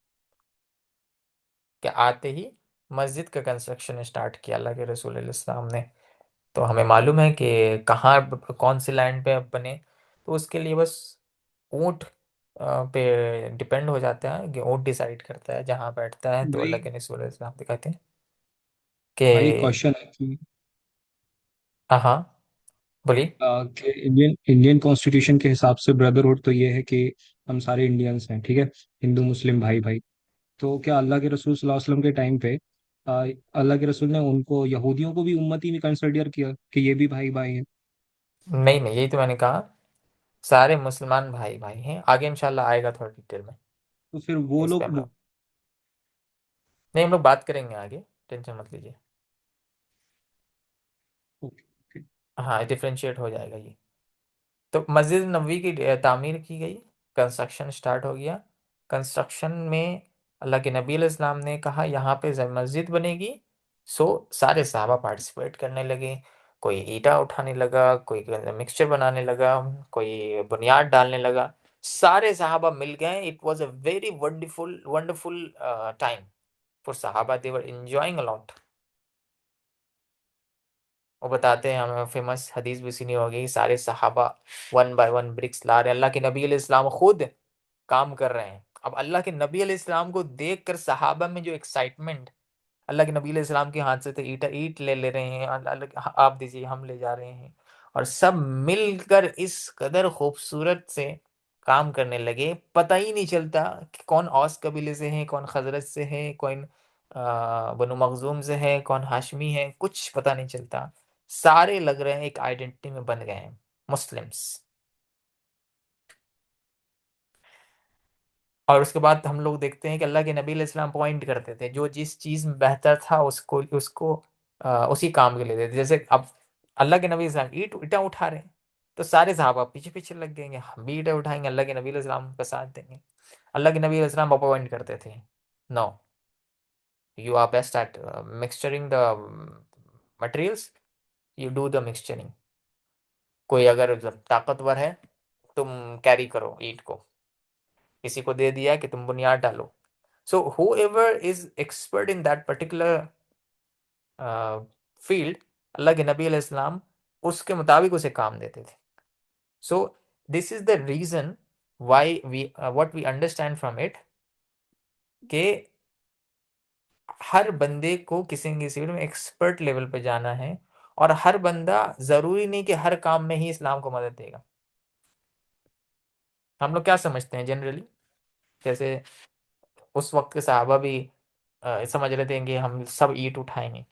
क्या आते ही मस्जिद का कंस्ट्रक्शन स्टार्ट किया अल्लाह के रसूल अलैहि सलाम ने। तो हमें मालूम है कि कहाँ कौन सी लैंड पे अब बने। तो उसके लिए बस ऊंट पे डिपेंड हो जाता है कि ऊंट डिसाइड करता है जहाँ बैठता है। तो भाई अल्लाह के रसूल अलैहि सलाम दिखाते हैं भाई कि क्वेश्चन है कि हाँ हाँ, बोलिए। कि इंडियन इंडियन कॉन्स्टिट्यूशन के हिसाब से ब्रदरहुड तो ये है कि हम सारे इंडियंस हैं, ठीक है, हिंदू मुस्लिम भाई भाई। तो क्या अल्लाह के रसूल सल्लल्लाहु अलैहि वसल्लम के टाइम पे अल्लाह के रसूल ने उनको यहूदियों को भी उम्मती में कंसिडर किया कि ये भी भाई भाई हैं? नहीं नहीं, यही तो मैंने कहा, सारे मुसलमान भाई भाई हैं। आगे इंशाल्लाह आएगा थोड़ा डिटेल में, तो फिर वो इस पे लोग हम लोग नहीं, हम लोग बात करेंगे आगे, टेंशन मत लीजिए। ओके। हाँ, डिफ्रेंशिएट हो जाएगा ये। तो मस्जिद नबवी की तामीर की गई, कंस्ट्रक्शन स्टार्ट हो गया। कंस्ट्रक्शन में अल्लाह के नबी इस्लाम ने कहा यहाँ पे मस्जिद बनेगी। सो सारे सहाबा पार्टिसिपेट करने लगे। कोई ईंटा उठाने लगा, कोई मिक्सचर बनाने लगा, कोई बुनियाद डालने लगा। सारे सहाबा मिल गए। It was a very wonderful wonderful time for सहाबा, दे वर एंजॉयिंग अलॉट। वो बताते हैं, हमें फेमस हदीस भी सुनी होगी, सारे सहाबा वन बाय वन ब्रिक्स ला रहे हैं, अल्लाह के नबी अलैहिस्सलाम खुद काम कर रहे हैं। अब अल्लाह के नबी अलैहिस्सलाम को देखकर सहाबा में जो एक्साइटमेंट, अल्लाह के नबी अलैहिस्सलाम के हाथ से तो ईट ईट ले रहे हैं, आप दीजिए, हम ले जा रहे हैं। और सब मिलकर इस कदर खूबसूरत से काम करने लगे, पता ही नहीं चलता कि कौन औस कबीले से है, कौन खजरत से है, कौन बनु मखजूम से है, कौन हाशमी है, कुछ पता नहीं चलता। सारे लग रहे हैं एक आइडेंटिटी में बन गए हैं, मुस्लिम्स। और उसके बाद हम लोग देखते हैं कि अल्लाह के नबी अलैहिस्सलाम पॉइंट करते थे, जो जिस चीज़ में बेहतर था उसको उसको उसी काम के लिए देते। जैसे अब अल्लाह के नबी अलैहिस्सलाम ईटा उठा रहे हैं, तो सारे सहाबा पीछे पीछे लग गएंगे, हम भी ईटा उठाएंगे, अल्लाह के नबी अलैहिस्सलाम का साथ देंगे। अल्लाह के नबी अलैहिस्सलाम अपॉइंट करते थे, no, you are best at mixturing the materials, you do the mixturing. कोई अगर ताकतवर है, तुम कैरी करो ईंट को, किसी को दे दिया कि तुम बुनियाद डालो। So whoever is expert in that particular field, अल्लाह के नबी अलैहिस्सलाम उसके मुताबिक उसे काम देते थे। So this is the reason why we what we understand from it, कि हर बंदे को किसी न किसी फील्ड में एक्सपर्ट लेवल पे जाना है, और हर बंदा ज़रूरी नहीं कि हर काम में ही इस्लाम को मदद देगा। हम लोग क्या समझते हैं जनरली, जैसे उस वक़्त के सहाबा भी समझ रहे थे कि हम सब ईंट उठाएँगे।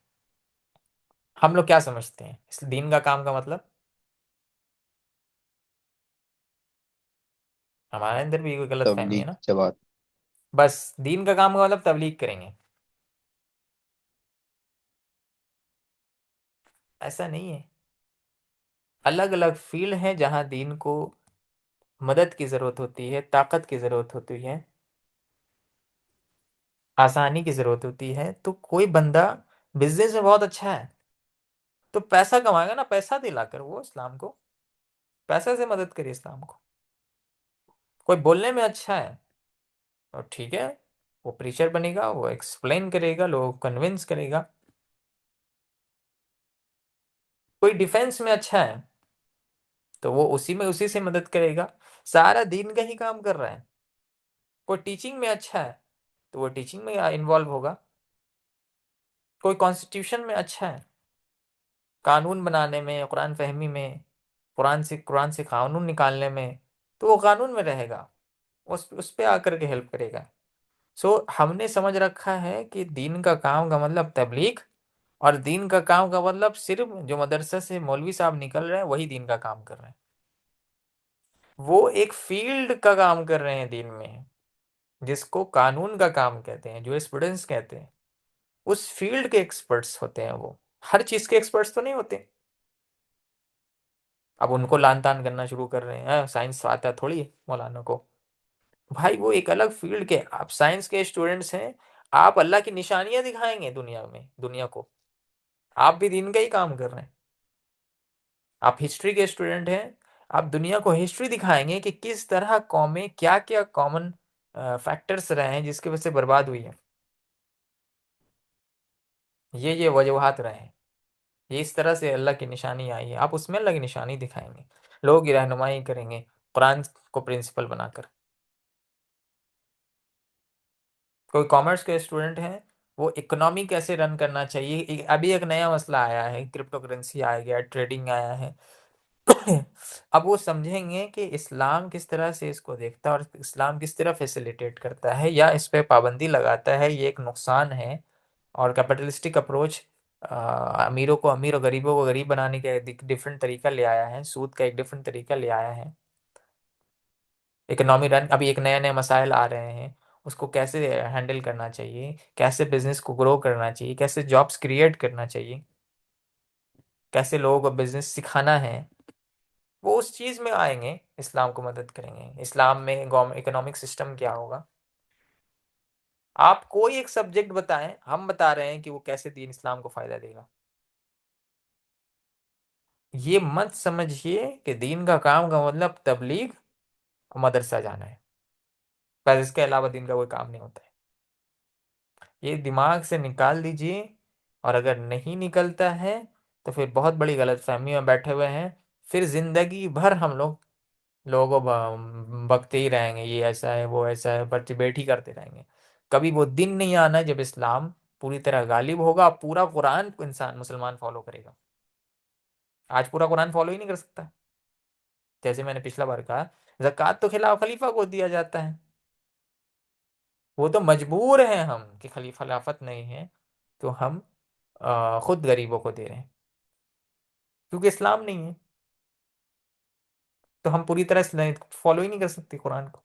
हम लोग क्या समझते हैं इस दीन का काम का मतलब? हमारे अंदर भी कोई गलतफ़हमी है तबलीग ना? जमात। बस दीन का काम का मतलब तबलीग करेंगे, ऐसा नहीं है। अलग-अलग फ़ील्ड हैं जहाँ दीन को मदद की ज़रूरत होती है, ताकत की ज़रूरत होती है, आसानी की ज़रूरत होती है। तो कोई बंदा बिज़नेस में बहुत अच्छा है, तो पैसा कमाएगा ना, पैसा दिलाकर वो इस्लाम को, पैसे से मदद करे इस्लाम को। कोई बोलने में अच्छा है, तो ठीक है, वो प्रीचर बनेगा, वो एक्सप्लेन करेगा, लोगों को कन्विंस करेगा। कोई डिफेंस में अच्छा है, तो वो उसी से मदद करेगा। सारा दीन का ही काम कर रहा है। कोई टीचिंग में अच्छा है, तो वो टीचिंग में इन्वॉल्व होगा। कोई कॉन्स्टिट्यूशन में अच्छा है, कानून बनाने में, कुरान फहमी में, कुरान से कानून निकालने में, तो वो कानून में रहेगा, उस पे आकर के हेल्प करेगा। सो हमने समझ रखा है कि दीन का काम का मतलब तबलीग, और दीन का काम का मतलब सिर्फ जो मदरसा से मौलवी साहब निकल रहे हैं वही दीन का काम कर रहे हैं। वो एक फील्ड का काम कर रहे हैं दीन में, जिसको कानून का काम कहते हैं, जो स्टूडेंट्स कहते हैं, उस फील्ड के एक्सपर्ट्स होते हैं। वो हर चीज के एक्सपर्ट्स तो नहीं होते। अब उनको लान तान करना शुरू कर रहे हैं, साइंस आता है थोड़ी मौलाना को। भाई वो एक अलग फील्ड के, आप साइंस के स्टूडेंट्स हैं, आप अल्लाह की निशानियां दिखाएंगे दुनिया में, दुनिया को। आप भी दीन का ही काम कर रहे हैं। आप हिस्ट्री के स्टूडेंट हैं, आप दुनिया को हिस्ट्री दिखाएंगे कि किस तरह कौमें क्या क्या कॉमन फैक्टर्स रहे हैं जिसकी वजह से बर्बाद हुई है, ये वजूहात रहे हैं, ये इस तरह से अल्लाह की निशानी आई है। आप उसमें अल्लाह की निशानी दिखाएंगे, लोगों की रहनुमाई करेंगे कुरान को प्रिंसिपल बनाकर। कोई कॉमर्स के स्टूडेंट हैं, वो इकोनॉमी कैसे रन करना चाहिए, अभी एक नया मसला आया है, क्रिप्टो करेंसी आ गया, ट्रेडिंग आया है। अब वो समझेंगे कि इस्लाम किस तरह से इसको देखता है, और इस्लाम किस तरह फैसिलिटेट करता है या इस पे पाबंदी लगाता है, ये एक नुकसान है। और कैपिटलिस्टिक अप्रोच अमीरों को अमीर और गरीबों को गरीब बनाने का एक डिफरेंट तरीका ले आया है, सूद का एक डिफरेंट तरीका ले आया है। इकोनॉमी रन, अभी एक नए नए मसाइल आ रहे हैं, उसको कैसे हैंडल करना चाहिए, कैसे बिजनेस को ग्रो करना चाहिए, कैसे जॉब्स क्रिएट करना चाहिए, कैसे लोगों को बिजनेस सिखाना है, वो उस चीज़ में आएंगे, इस्लाम को मदद करेंगे। इस्लाम में गवर्नमेंट इकोनॉमिक सिस्टम क्या होगा। आप कोई एक सब्जेक्ट बताएं, हम बता रहे हैं कि वो कैसे दीन इस्लाम को फायदा देगा। ये मत समझिए कि दीन का काम का मतलब तबलीग और मदरसा जाना है, बस इसके अलावा दीन का कोई काम नहीं होता है। ये दिमाग से निकाल दीजिए। और अगर नहीं निकलता है तो फिर बहुत बड़ी गलतफहमी में बैठे हुए हैं। फिर जिंदगी भर हम लोग लोगों को बकते ही रहेंगे, ये ऐसा है वो ऐसा है, पर डिबेट ही करते रहेंगे। कभी वो दिन नहीं आना जब इस्लाम पूरी तरह गालिब होगा, पूरा कुरान इंसान मुसलमान फॉलो करेगा। आज पूरा कुरान फॉलो ही नहीं कर सकता। जैसे मैंने पिछला बार कहा, ज़कात तो खिलाफ खलीफा को दिया जाता है, वो तो मजबूर हैं हम कि खिलाफत नहीं है, तो हम खुद गरीबों को दे रहे हैं, क्योंकि इस्लाम नहीं है। तो हम पूरी तरह फॉलो ही नहीं कर सकते कुरान को,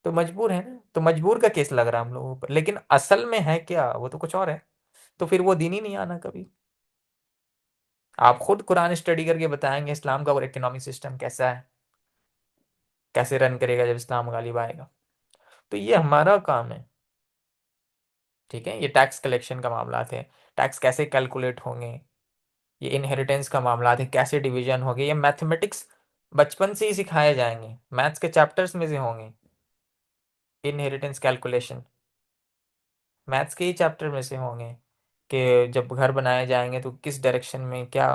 तो मजबूर है ना। तो मजबूर का केस लग रहा है हम लोगों पर, लेकिन असल में है क्या, वो तो कुछ और है। तो फिर वो दिन ही नहीं आना कभी। आप खुद कुरान स्टडी करके बताएंगे इस्लाम का और इकोनॉमिक सिस्टम कैसा है, कैसे रन करेगा जब इस्लाम गालिब आएगा। तो ये हमारा काम है, ठीक है। ये टैक्स कलेक्शन का मामला थे, टैक्स कैसे कैलकुलेट होंगे, ये इनहेरिटेंस का मामला थे, कैसे डिवीजन होंगे, ये मैथमेटिक्स बचपन से ही सिखाए जाएंगे, मैथ्स के चैप्टर्स में से होंगे। इनहेरिटेंस कैलकुलेशन मैथ्स के ही चैप्टर में से होंगे। कि जब घर बनाए जाएंगे तो किस डायरेक्शन में क्या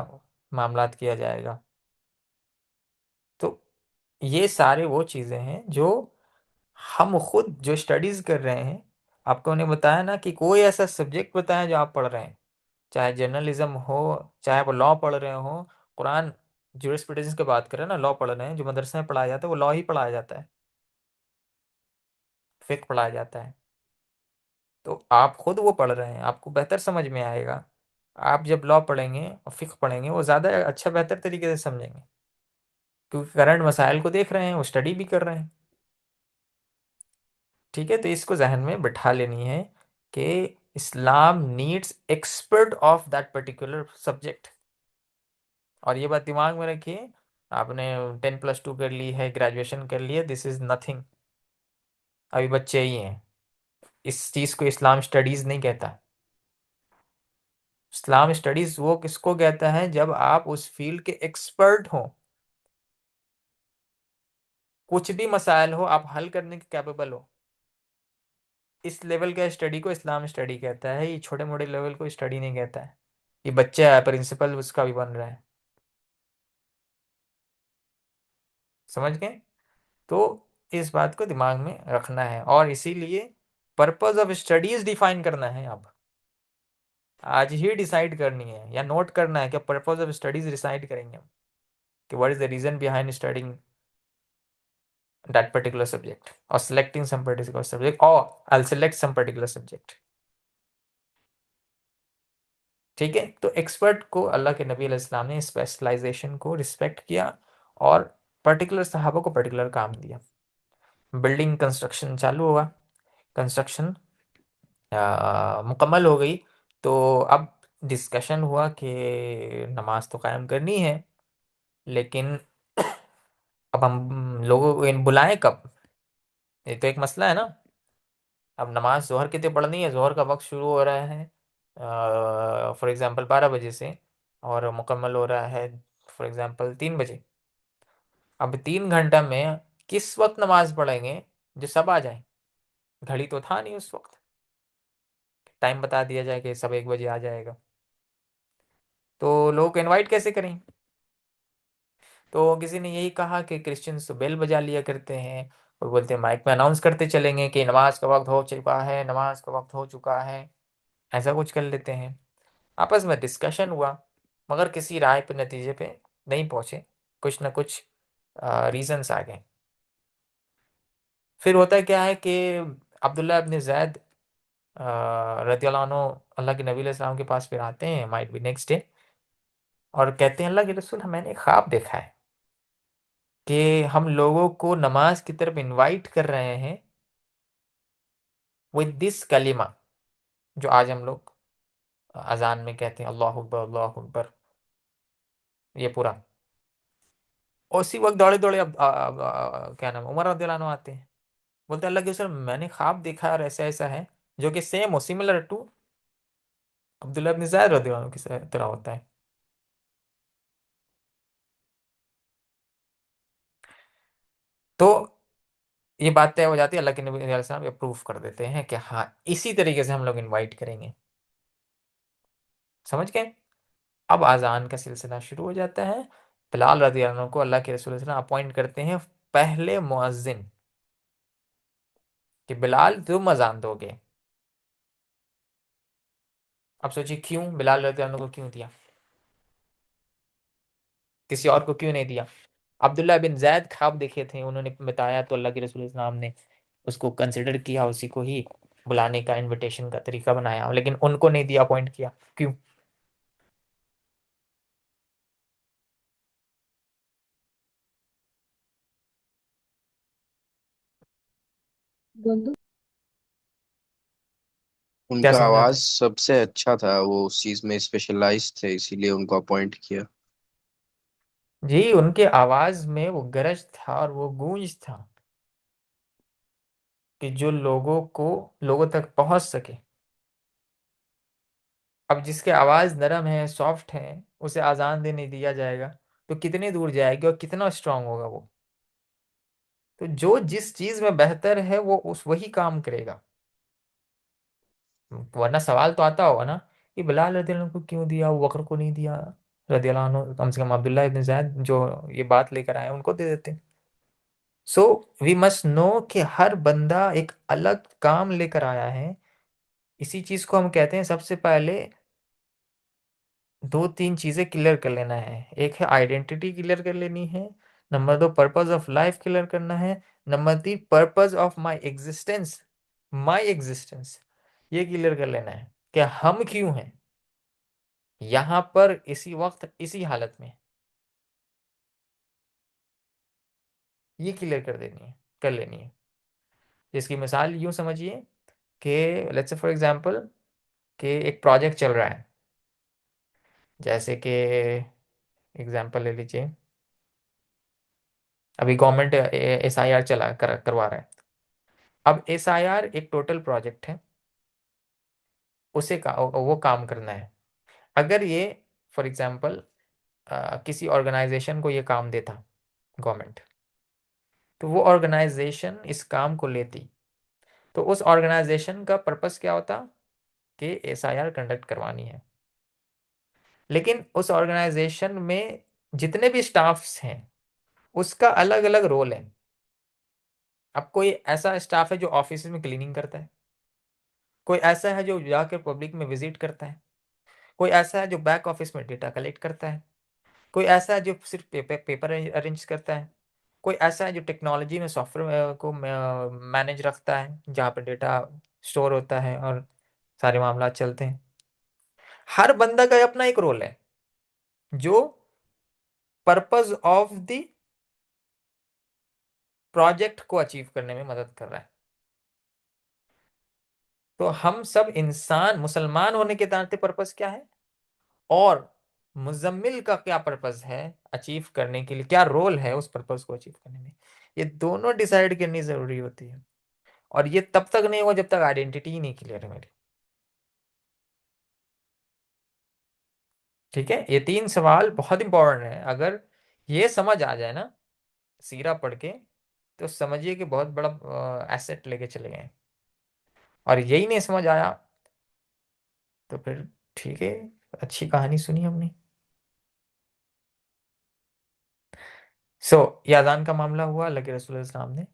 मामलात किया जाएगा। तो ये सारे वो चीज़ें हैं जो हम खुद जो स्टडीज़ कर रहे हैं। आपको उन्हें बताया ना कि कोई ऐसा सब्जेक्ट बताएं जो आप पढ़ रहे हैं, चाहे जर्नलिज्म हो, चाहे आप लॉ पढ़ रहे हो, कुरान ज्यूरिस्प्रूडेंस की बात करें ना, लॉ पढ़ रहे हैं, जो मदरसे में पढ़ाया जाता है वो लॉ ही पढ़ाया जाता है, फिक्ह पढ़ाया जाता है। तो आप खुद वो पढ़ रहे हैं, आपको बेहतर समझ में आएगा। आप जब लॉ पढ़ेंगे और फिक्ह पढ़ेंगे वो ज़्यादा अच्छा बेहतर तरीके से समझेंगे, क्योंकि करंट मसाइल को देख रहे हैं, वो स्टडी भी कर रहे हैं। ठीक है, तो इसको जहन में बिठा लेनी है कि Islam needs expert of that particular subject. और ये बात दिमाग में रखिए, आपने 10+2 कर ली है, ग्रेजुएशन कर लिया, दिस इज नथिंग, अभी बच्चे ही हैं। इस चीज़ को इस्लाम स्टडीज़ नहीं कहता। इस्लाम स्टडीज़ वो किसको कहता है, जब आप उस फील्ड के एक्सपर्ट हो, कुछ भी मसाइल हो आप हल करने के कैपेबल हो। इस लेवल का स्टडी को इस्लाम स्टडी कहता है, ये छोटे मोटे लेवल को स्टडी नहीं कहता है। ये बच्चा है, प्रिंसिपल उसका भी बन रहा है। समझ गए? तो इस बात को दिमाग में रखना है, और इसीलिए पर्पस ऑफ स्टडीज डिफाइन करना है। अब आज ही डिसाइड करनी है या नोट करना है कि पर्पस ऑफ स्टडीज डिसाइड करेंगे हम, कि what is the reason behind studying that particular subject, और सिलेक्टिंग सम पर्टिकुलर सब्जेक्ट, और I select some particular subject. ठीक है, तो एक्सपर्ट को अल्लाह के नबी अलैहि सलाम ने स्पेशलाइजेशन को रिस्पेक्ट किया, और पर्टिकुलर सहाबा को पर्टिकुलर काम दिया। बिल्डिंग कंस्ट्रक्शन चालू हुआ, कंस्ट्रक्शन मुकम्मल हो गई। तो अब डिस्कशन हुआ कि नमाज तो कायम करनी है, लेकिन अब हम लोगों को बुलाएं कब, ये तो एक मसला है ना। अब नमाज जोहर कितने पढ़नी है, जोहर का वक्त शुरू हो रहा है फॉर एग्जांपल 12 बजे से, और मुकम्मल हो रहा है फॉर एग्जांपल 3 बजे। अब 3 घंटा में किस वक्त नमाज पढ़ेंगे जो सब आ जाए? घड़ी तो था नहीं उस वक्त, टाइम बता दिया जाए कि सब 1 बजे आ जाएगा, तो लोग को इनवाइट कैसे करें? तो किसी ने यही कहा कि क्रिश्चियंस तो बेल बजा लिया करते हैं, और बोलते हैं माइक में अनाउंस करते चलेंगे कि नमाज का वक्त हो चुका है, नमाज का वक्त हो चुका है, ऐसा कुछ कर लेते हैं। आपस में डिस्कशन हुआ, मगर किसी राय पे नतीजे पे नहीं पहुंचे, कुछ ना कुछ रीजंस आ गए। फिर होता क्या है कि अब्दुल्ला इब्न ज़ैद रदियल्लाहु अन्हु अल्लाह के नबी अलैहि सलाम के पास फिर आते हैं, माइट बी नेक्स्ट डे, और कहते हैं अल्लाह के रसूल, मैंने एक ख्वाब देखा है कि हम लोगों को नमाज की तरफ इनवाइट कर रहे हैं विद दिस कलिमा, जो आज हम लोग अजान में कहते हैं, अल्लाह अकबर अल्लाह अकबर, ये पूरा। और उसी वक्त दौड़े दौड़े अब क्या नाम है, उमर रदियल्लाहु अन्हु आते हैं, बोलते हैं अल्लाह के रसूल, मैंने ख्वाब देखा और ऐसा ऐसा है, जो कि सेम हो, सिमिलर टू अब्दुल्ला इब्न ज़ैद रदियल्लाहु अन्हु की तरह होता है। तो ये बात तय हो जाती है, अल्लाह के नबी अलैहि सलाम अप्रूव कर देते हैं कि हाँ, इसी तरीके से हम लोग इनवाइट करेंगे। समझ गए? अब अजान का सिलसिला शुरू हो जाता है। बिलाल रज़ी अल्लाह अन्हु को अल्लाह के रसूल सल्लल्लाहु अलैहि वसल्लम अपॉइंट करते हैं पहले मुअज्जिन, कि बिलाल तुम अजान दोगे। अब सोचिए क्यों बिलाल रज़ी अल्लाह अन्हु को क्यों दिया, किसी और को क्यों नहीं दिया? अब्दुल्ला बिन जैद ख्वाब देखे थे, उन्होंने बताया, तो अल्लाह के रसूल सल्लल्लाहु अलैहि वसल्लम ने उसको कंसिडर किया, उसी को ही बुलाने का इनविटेशन का तरीका बनाया, लेकिन उनको नहीं दिया, अपॉइंट किया, क्यों? बोल। क्या उनका समझा आवाज आपने? सबसे अच्छा था, वो उस चीज में स्पेशलाइज थे, इसीलिए उनको अपॉइंट किया। जी, उनके आवाज में वो गरज था और वो गूंज था, कि जो लोगों तक पहुंच सके। अब जिसके आवाज नरम है, सॉफ्ट है, उसे आजान देने दिया जाएगा तो कितनी दूर जाएगी और कितना स्ट्रांग होगा वो। तो जो जिस चीज में बेहतर है वो उस वही काम करेगा। वरना सवाल तो आता होगा ना कि बिलाल रदियल्लाहु अन्हु को क्यों दिया, वो बकर को नहीं दिया, रदियल्लाहु अन्हु कम से कम अब्दुल्ला इब्न ज़ैद जो ये बात लेकर आए उनको दे देते। सो वी मस्ट नो कि हर बंदा एक अलग काम लेकर आया है। इसी चीज को हम कहते हैं सबसे पहले दो तीन चीजें क्लियर कर लेना है। एक है आइडेंटिटी क्लियर कर लेनी है, नंबर दो पर्पस ऑफ लाइफ क्लियर करना है, नंबर तीन पर्पस ऑफ माई एग्जिस्टेंस ये क्लियर कर लेना है कि हम क्यों हैं यहाँ पर इसी वक्त इसी हालत में, ये क्लियर कर लेनी है। जिसकी मिसाल यूं समझिए कि लेट्स से फॉर एग्जांपल कि एक प्रोजेक्ट चल रहा है, जैसे कि एग्जांपल ले लीजिए, अभी गवर्नमेंट SIR करवा रहा है। अब SIR एक टोटल प्रोजेक्ट है, वो काम करना है। अगर ये फॉर एग्जांपल किसी ऑर्गेनाइजेशन को ये काम देता गवर्नमेंट, तो वो ऑर्गेनाइजेशन इस काम को लेती, तो उस ऑर्गेनाइजेशन का पर्पस क्या होता कि SIR कंडक्ट करवानी है। लेकिन उस ऑर्गेनाइजेशन में जितने भी स्टाफ्स हैं उसका अलग अलग रोल है। अब कोई ऐसा स्टाफ है जो ऑफिस में क्लीनिंग करता है, कोई ऐसा है जो जाकर पब्लिक में विजिट करता है, कोई ऐसा है जो बैक ऑफिस में डेटा कलेक्ट करता है, कोई ऐसा है जो सिर्फ पेपर अरेंज करता है, कोई ऐसा है जो टेक्नोलॉजी में सॉफ्टवेयर को मैनेज रखता है जहाँ पर डेटा स्टोर होता है और सारे मामला चलते हैं। हर बंदा का अपना एक रोल है जो पर्पस ऑफ द प्रोजेक्ट को अचीव करने में मदद कर रहा है। तो हम सब इंसान मुसलमान होने के नाते पर्पस क्या है, और मुजम्मिल का क्या पर्पस है अचीव करने के लिए, क्या रोल है उस पर्पस को अचीव करने में, ये दोनों डिसाइड करनी जरूरी होती है। और ये तब तक नहीं होगा जब तक आइडेंटिटी ही नहीं क्लियर है मेरी। ठीक है, ये तीन सवाल बहुत इंपॉर्टेंट है। अगर ये समझ आ जाए ना सीरा पढ़ के, तो समझिए कि बहुत बड़ा एसेट लेके चले गए। और यही नहीं समझ आया तो फिर ठीक है, अच्छी कहानी सुनी हमने। ये अजान का मामला हुआ, अल्लाह के रसूल इस्लाम ने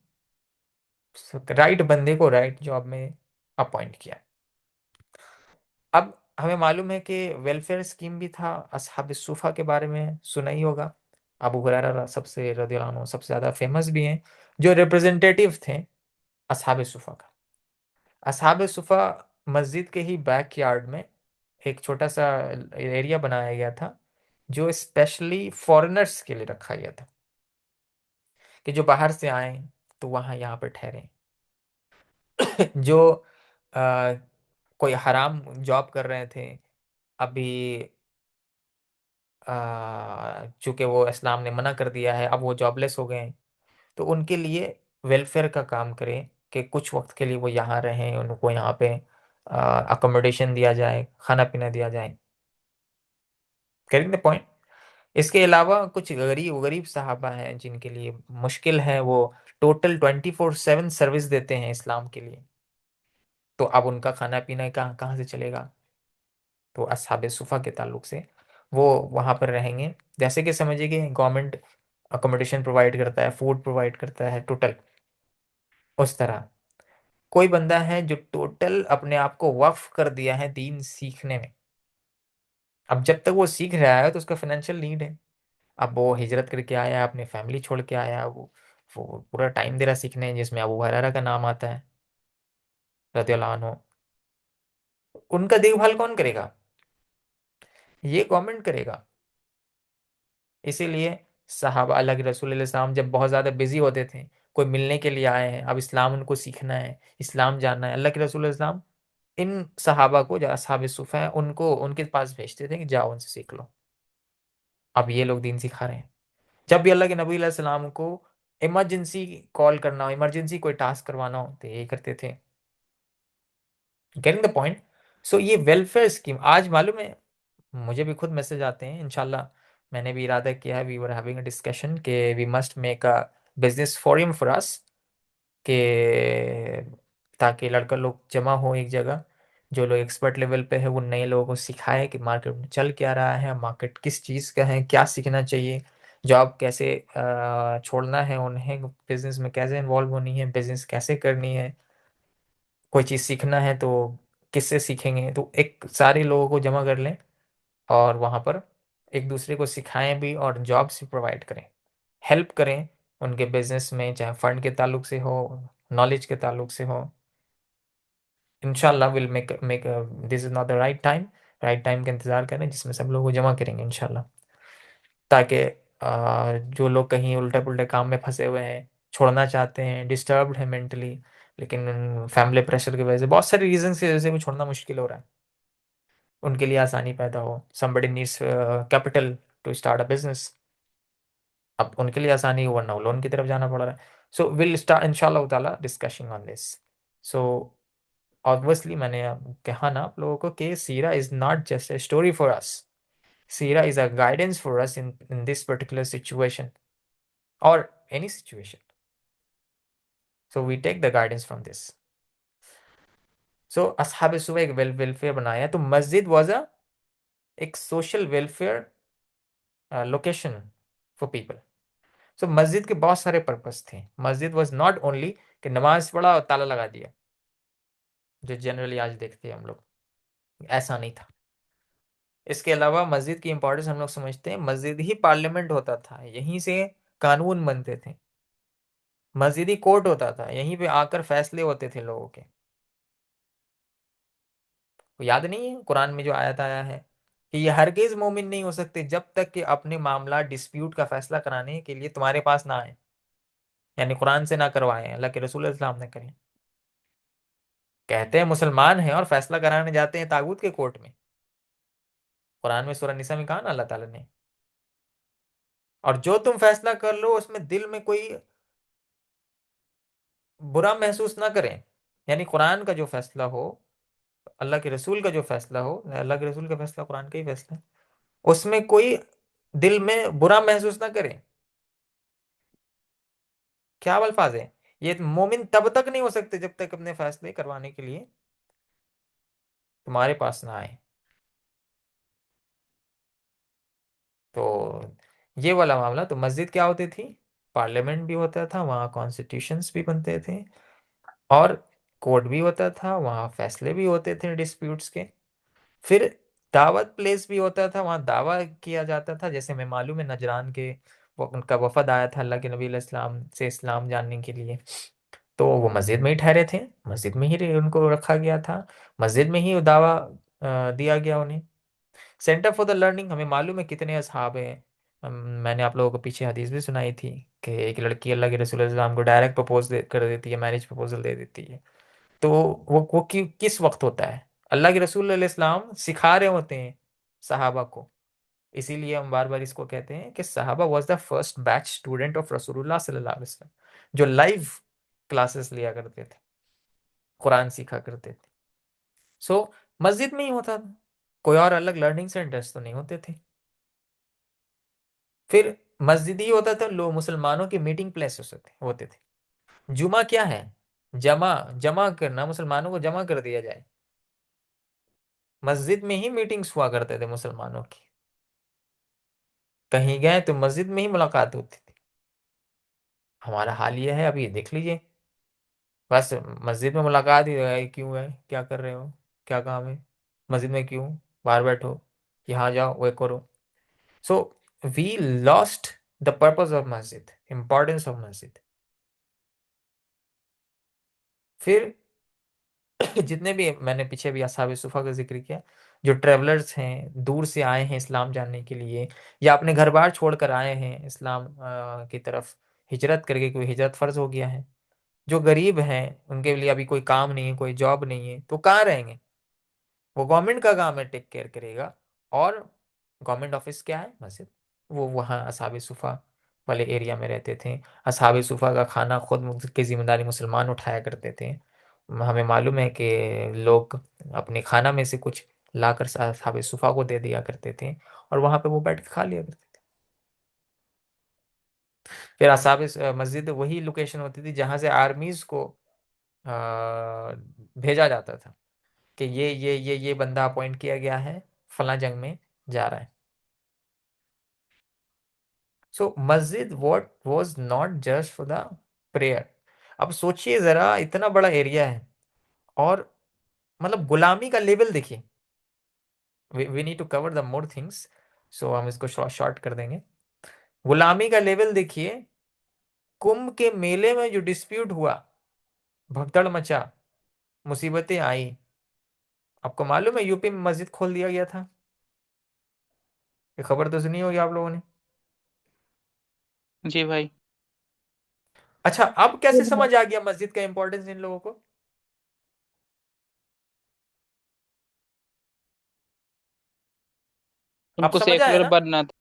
राइट बंदे को राइट जॉब में अपॉइंट किया। अब हमें मालूम है कि वेलफेयर स्कीम भी था। असहाब सुफा के बारे में सुना ही होगा। अबू हुरैरा सबसे रदियल्लाहु अन्हु सबसे ज़्यादा फेमस भी हैं, जो रिप्रेजेंटेटिव थे असहाब सुफा का। असहाब सुफा मस्जिद के ही बैक यार्ड में एक छोटा सा एरिया बनाया गया था जो स्पेशली फॉरेनर्स के लिए रखा गया था, कि जो बाहर से आए तो वहाँ यहाँ पर ठहरें। जो आ, कोई हराम जॉब कर रहे थे, अभी चूंकि वो इस्लाम ने मना कर दिया है, अब वो जॉबलेस हो गए हैं, तो उनके लिए वेलफेयर का काम करें कि कुछ वक्त के लिए वो यहाँ रहें, उनको यहाँ पे अकोमोडेशन दिया जाए, खाना पीना दिया जाए। करेंगे द पॉइंट। इसके अलावा कुछ गरीब गरीब साहबा हैं जिनके लिए मुश्किल है, वो टोटल 24/7 सर्विस देते हैं इस्लाम के लिए, तो अब उनका खाना पीना कहाँ कहाँ से चलेगा। तो असहाबे सुफ़ा के ताल्लुक से वो वहाँ पर रहेंगे। जैसे कि समझिए कि गवर्नमेंट अकोमोडेशन प्रोवाइड करता है, फूड प्रोवाइड करता है टोटल, उस तरह कोई बंदा है जो टोटल अपने आप को वक्फ कर दिया है दीन सीखने में। अब जब तक वो सीख रहा है तो उसका फाइनेंशियल नीड है। अब वो हिजरत करके आया, अपनी फैमिली छोड़ के आया, वो पूरा टाइम दे रहा सीखने, जिसमें अबू हुरैरा का नाम आता है रदियल्लाहु अन्हु। उनका देखभाल कौन करेगा? ये गवर्नमेंट करेगा। इसीलिए साहबा अल्लाह के रसूल सल्लल्लाहु जब बहुत ज़्यादा बिजी होते थे, कोई मिलने के लिए आए हैं, अब इस्लाम उनको सीखना है, इस्लाम जानना है, अल्लाह के रसूल सल्लल्लाहु इन सहाबा को जो असहाब सुफ़ा है उनको उनके पास भेजते थे कि जाओ उनसे सीख लो। अब ये लोग दीन सिखा रहे हैं। जब भी अल्लाह के नबी सलाम को इमरजेंसी कॉल करना हो, इमरजेंसी कोई टास्क करवाना हो, तो यही करते थे। Getting the point. ये वेलफेयर स्कीम आज मालूम है, मुझे भी खुद मैसेज आते हैं। इंशाल्लाह मैंने भी इरादा किया है, we were having a discussion कि we must make a business forum for us, के ताकि लड़का लोग जमा हो एक जगह, जो लोग एक्सपर्ट लेवल पे है वो नए लोगों को सिखाए कि मार्केट में चल क्या रहा है, मार्केट किस चीज़ का है, क्या सीखना चाहिए, जॉब कैसे छोड़ना है उन्हें, बिजनेस में कैसे इन्वॉल्व होनी है, बिजनेस कैसे करनी है, कोई चीज़ सीखना है तो किससे सीखेंगे। तो एक सारे लोगों को जमा कर लें और वहाँ पर एक दूसरे को सिखाएं भी और जॉब्स भी प्रोवाइड करें, हेल्प करें उनके बिजनेस में, चाहे फंड के ताल्लुक से हो, नॉलेज के ताल्लुक से हो। इंशाल्लाह will make make this is not the right time का इंतज़ार करें जिसमें सब लोग को जमा करेंगे इंशाल्लाह, ताकि जो लोग कहीं उल्टे पुल्टे काम में फंसे हुए हैं, छोड़ना चाहते हैं, डिस्टर्ब्ड है मेंटली, लेकिन फैमिली प्रेशर की वजह से, बहुत सारी रीजन की वजह से भी छोड़ना मुश्किल हो रहा है, उनके लिए आसानी पैदा हो। Somebody needs capital to start a business, अब उनके लिए आसानी हो, वरना लोन की तरफ जाना पड़ रहा है। सो विल स्टार्ट इंशाल्लाह ताला discussion on this. So obviously मैंने कहा ना आप लोगों को कि सीरा is not just a story for us, सीरा is a guidance for us in this particular situation और any situation. So we take the guidance from this. So असहाब सुबह एक वेलफेयर बनाया, तो मस्जिद वाज अ एक social welfare location for people. So मस्जिद के बहुत सारे पर्पस थे। मस्जिद वाज नॉट ओनली कि नमाज पढ़ा और ताला लगा दिया, जो जनरली आज देखते हैं हम लोग, ऐसा नहीं था। इसके अलावा मस्जिद की इंपॉर्टेंस हम लोग समझते हैं, मस्जिद ही पार्लियामेंट होता था, यहीं से कानून बनते थे, मस्जिद ही कोर्ट होता था, यहीं पे आकर फैसले होते थे लोगों के। तो याद नहीं है कुरान में जो आयत आया है कि ये हरगिज मोमिन नहीं हो सकते जब तक कि अपने मामला डिस्प्यूट का फैसला कराने के लिए तुम्हारे पास ना आए, यानी कुरान से ना करवाए, अल्लाह के रसूल इस्लाम ने करें। कहते हैं मुसलमान हैं और फैसला कराने जाते हैं तागूत के कोर्ट में। कुरान में सूरह निसा में कहा ना अल्लाह ताला ने, और जो तुम फैसला कर लो उसमें दिल में कोई बुरा महसूस ना करें, यानी कुरान का जो फैसला हो, अल्लाह के रसूल का जो फैसला हो, अल्लाह के रसूल का फैसला कुरान का ही फैसला है, उसमें कोई दिल में बुरा महसूस ना करें। क्या अल्फाज है, ये मोमिन तब तक नहीं हो सकते जब तक अपने फैसले करवाने के लिए तुम्हारे पास ना आए। तो ये वाला मामला, तो मस्जिद क्या होती थी, पार्लियामेंट भी होता था वहाँ, कॉन्स्टिट्यूशंस भी बनते थे और कोर्ट भी होता था वहाँ, फैसले भी होते थे डिस्प्यूट्स के। फिर दावत प्लेस भी होता था वहाँ, दावा किया जाता था। जैसे मैं मालूम है नजरान के वो उनका वफद आया था अल्लाह के नबी इस्लाम से इस्लाम जानने के लिए, तो वो मस्जिद में ही ठहरे थे, मस्जिद में ही उनको रखा गया था, मस्जिद में ही वो दावा दिया गया उन्हें। सेंटर फॉर द लर्निंग, हमें मालूम है कितने असहाब हैं। मैंने आप लोगों को पीछे हदीस भी सुनाई थी कि एक लड़की अल्लाह के रसूल सल्लल्लाहु अलैहि वसल्लम को डायरेक्ट कर देती है, मैरिज प्रपोजल दे देती है। तो वो किस वक्त होता है, अल्लाह के रसूल सल्लल्लाहु अलैहि वसल्लम सिखा रहे होते हैं सहाबा को। इसीलिए हम बार बार इसको कहते हैं कि सहाबा was the first batch student of रसूलुल्लाह सल्लल्लाहु अलैहि वसल्लम, जो लाइव क्लासेस लिया करते थे, कुरान सीखा करते थे। सो मस्जिद में ही होता था, कोई और अलग लर्निंग सेंटर्स तो नहीं होते थे। फिर मस्जिद ही होता था, लोग मुसलमानों के मीटिंग प्लेस होते थे। जुमा क्या है, जमा, जमा करना, मुसलमानों को जमा कर दिया जाए। मस्जिद में ही मीटिंग्स हुआ करते थे मुसलमानों की, कहीं गए तो मस्जिद में ही मुलाकात होती थी। हमारा हाल ये है, अभी देख लीजिए, बस मस्जिद में मुलाकात ही है, क्यों है, क्या कर रहे हो, क्या काम है, मस्जिद में क्यों, बाहर बैठो, यहाँ जाओ, वो करो। So we lost the purpose of मस्जिद, इंपॉर्टेंस ऑफ मस्जिद। फिर जितने भी मैंने पीछे भी असहाब सुफ़ा का जिक्र किया, जो ट्रेवलर्स हैं, दूर से आए हैं इस्लाम जानने के लिए, या अपने घर बार छोड़ कर आए हैं इस्लाम की तरफ, हिजरत करके, कोई हिजरत फ़र्ज हो गया है, जो गरीब हैं उनके लिए अभी कोई काम नहीं है, कोई जॉब नहीं है, तो कहाँ रहेंगे, वो गवर्नमेंट का काम है टेक केयर करेगा। और गवर्नमेंट ऑफिस क्या है, मस्जिद। वो वहाँ असहाब सुफ़ा वाले एरिया में रहते थे। असहाब सुफ़ा का खाना खुद की जिम्मेदारी मुसलमान उठाया करते थे। हमें मालूम है कि लोग अपने खाना में से कुछ लाकर असहाब सुफ़ा को दे दिया करते थे और वहाँ पे वो बैठ के खा लिया करते थे। फिर मस्जिद वही लोकेशन होती थी जहाँ से आर्मीज को भेजा जाता था। कि ये बंदा अपॉइंट किया गया है, फला जंग में जा रहा है। सो मस्जिद what was not just for the prayer. अब सोचिए जरा, इतना बड़ा एरिया है, और मतलब गुलामी का लेवल देखिए। We need to cover the more things, so हम इसको शॉर्ट कर देंगे। गुलामी का लेवल देखिए। कुंभ के मेले में जो डिस्प्यूट हुआ, भगदड़ मचा, मुसीबतें आई। आपको मालूम है यूपी में मस्जिद खोल दिया गया था? ये खबर तो सुनी होगी आप लोगों ने। जी भाई। अच्छा, अब कैसे समझ आ गया मस्जिद का इंपॉर्टेंस इन लोगों को? अब उनको समझ आया सेकुलर ना? बनना था,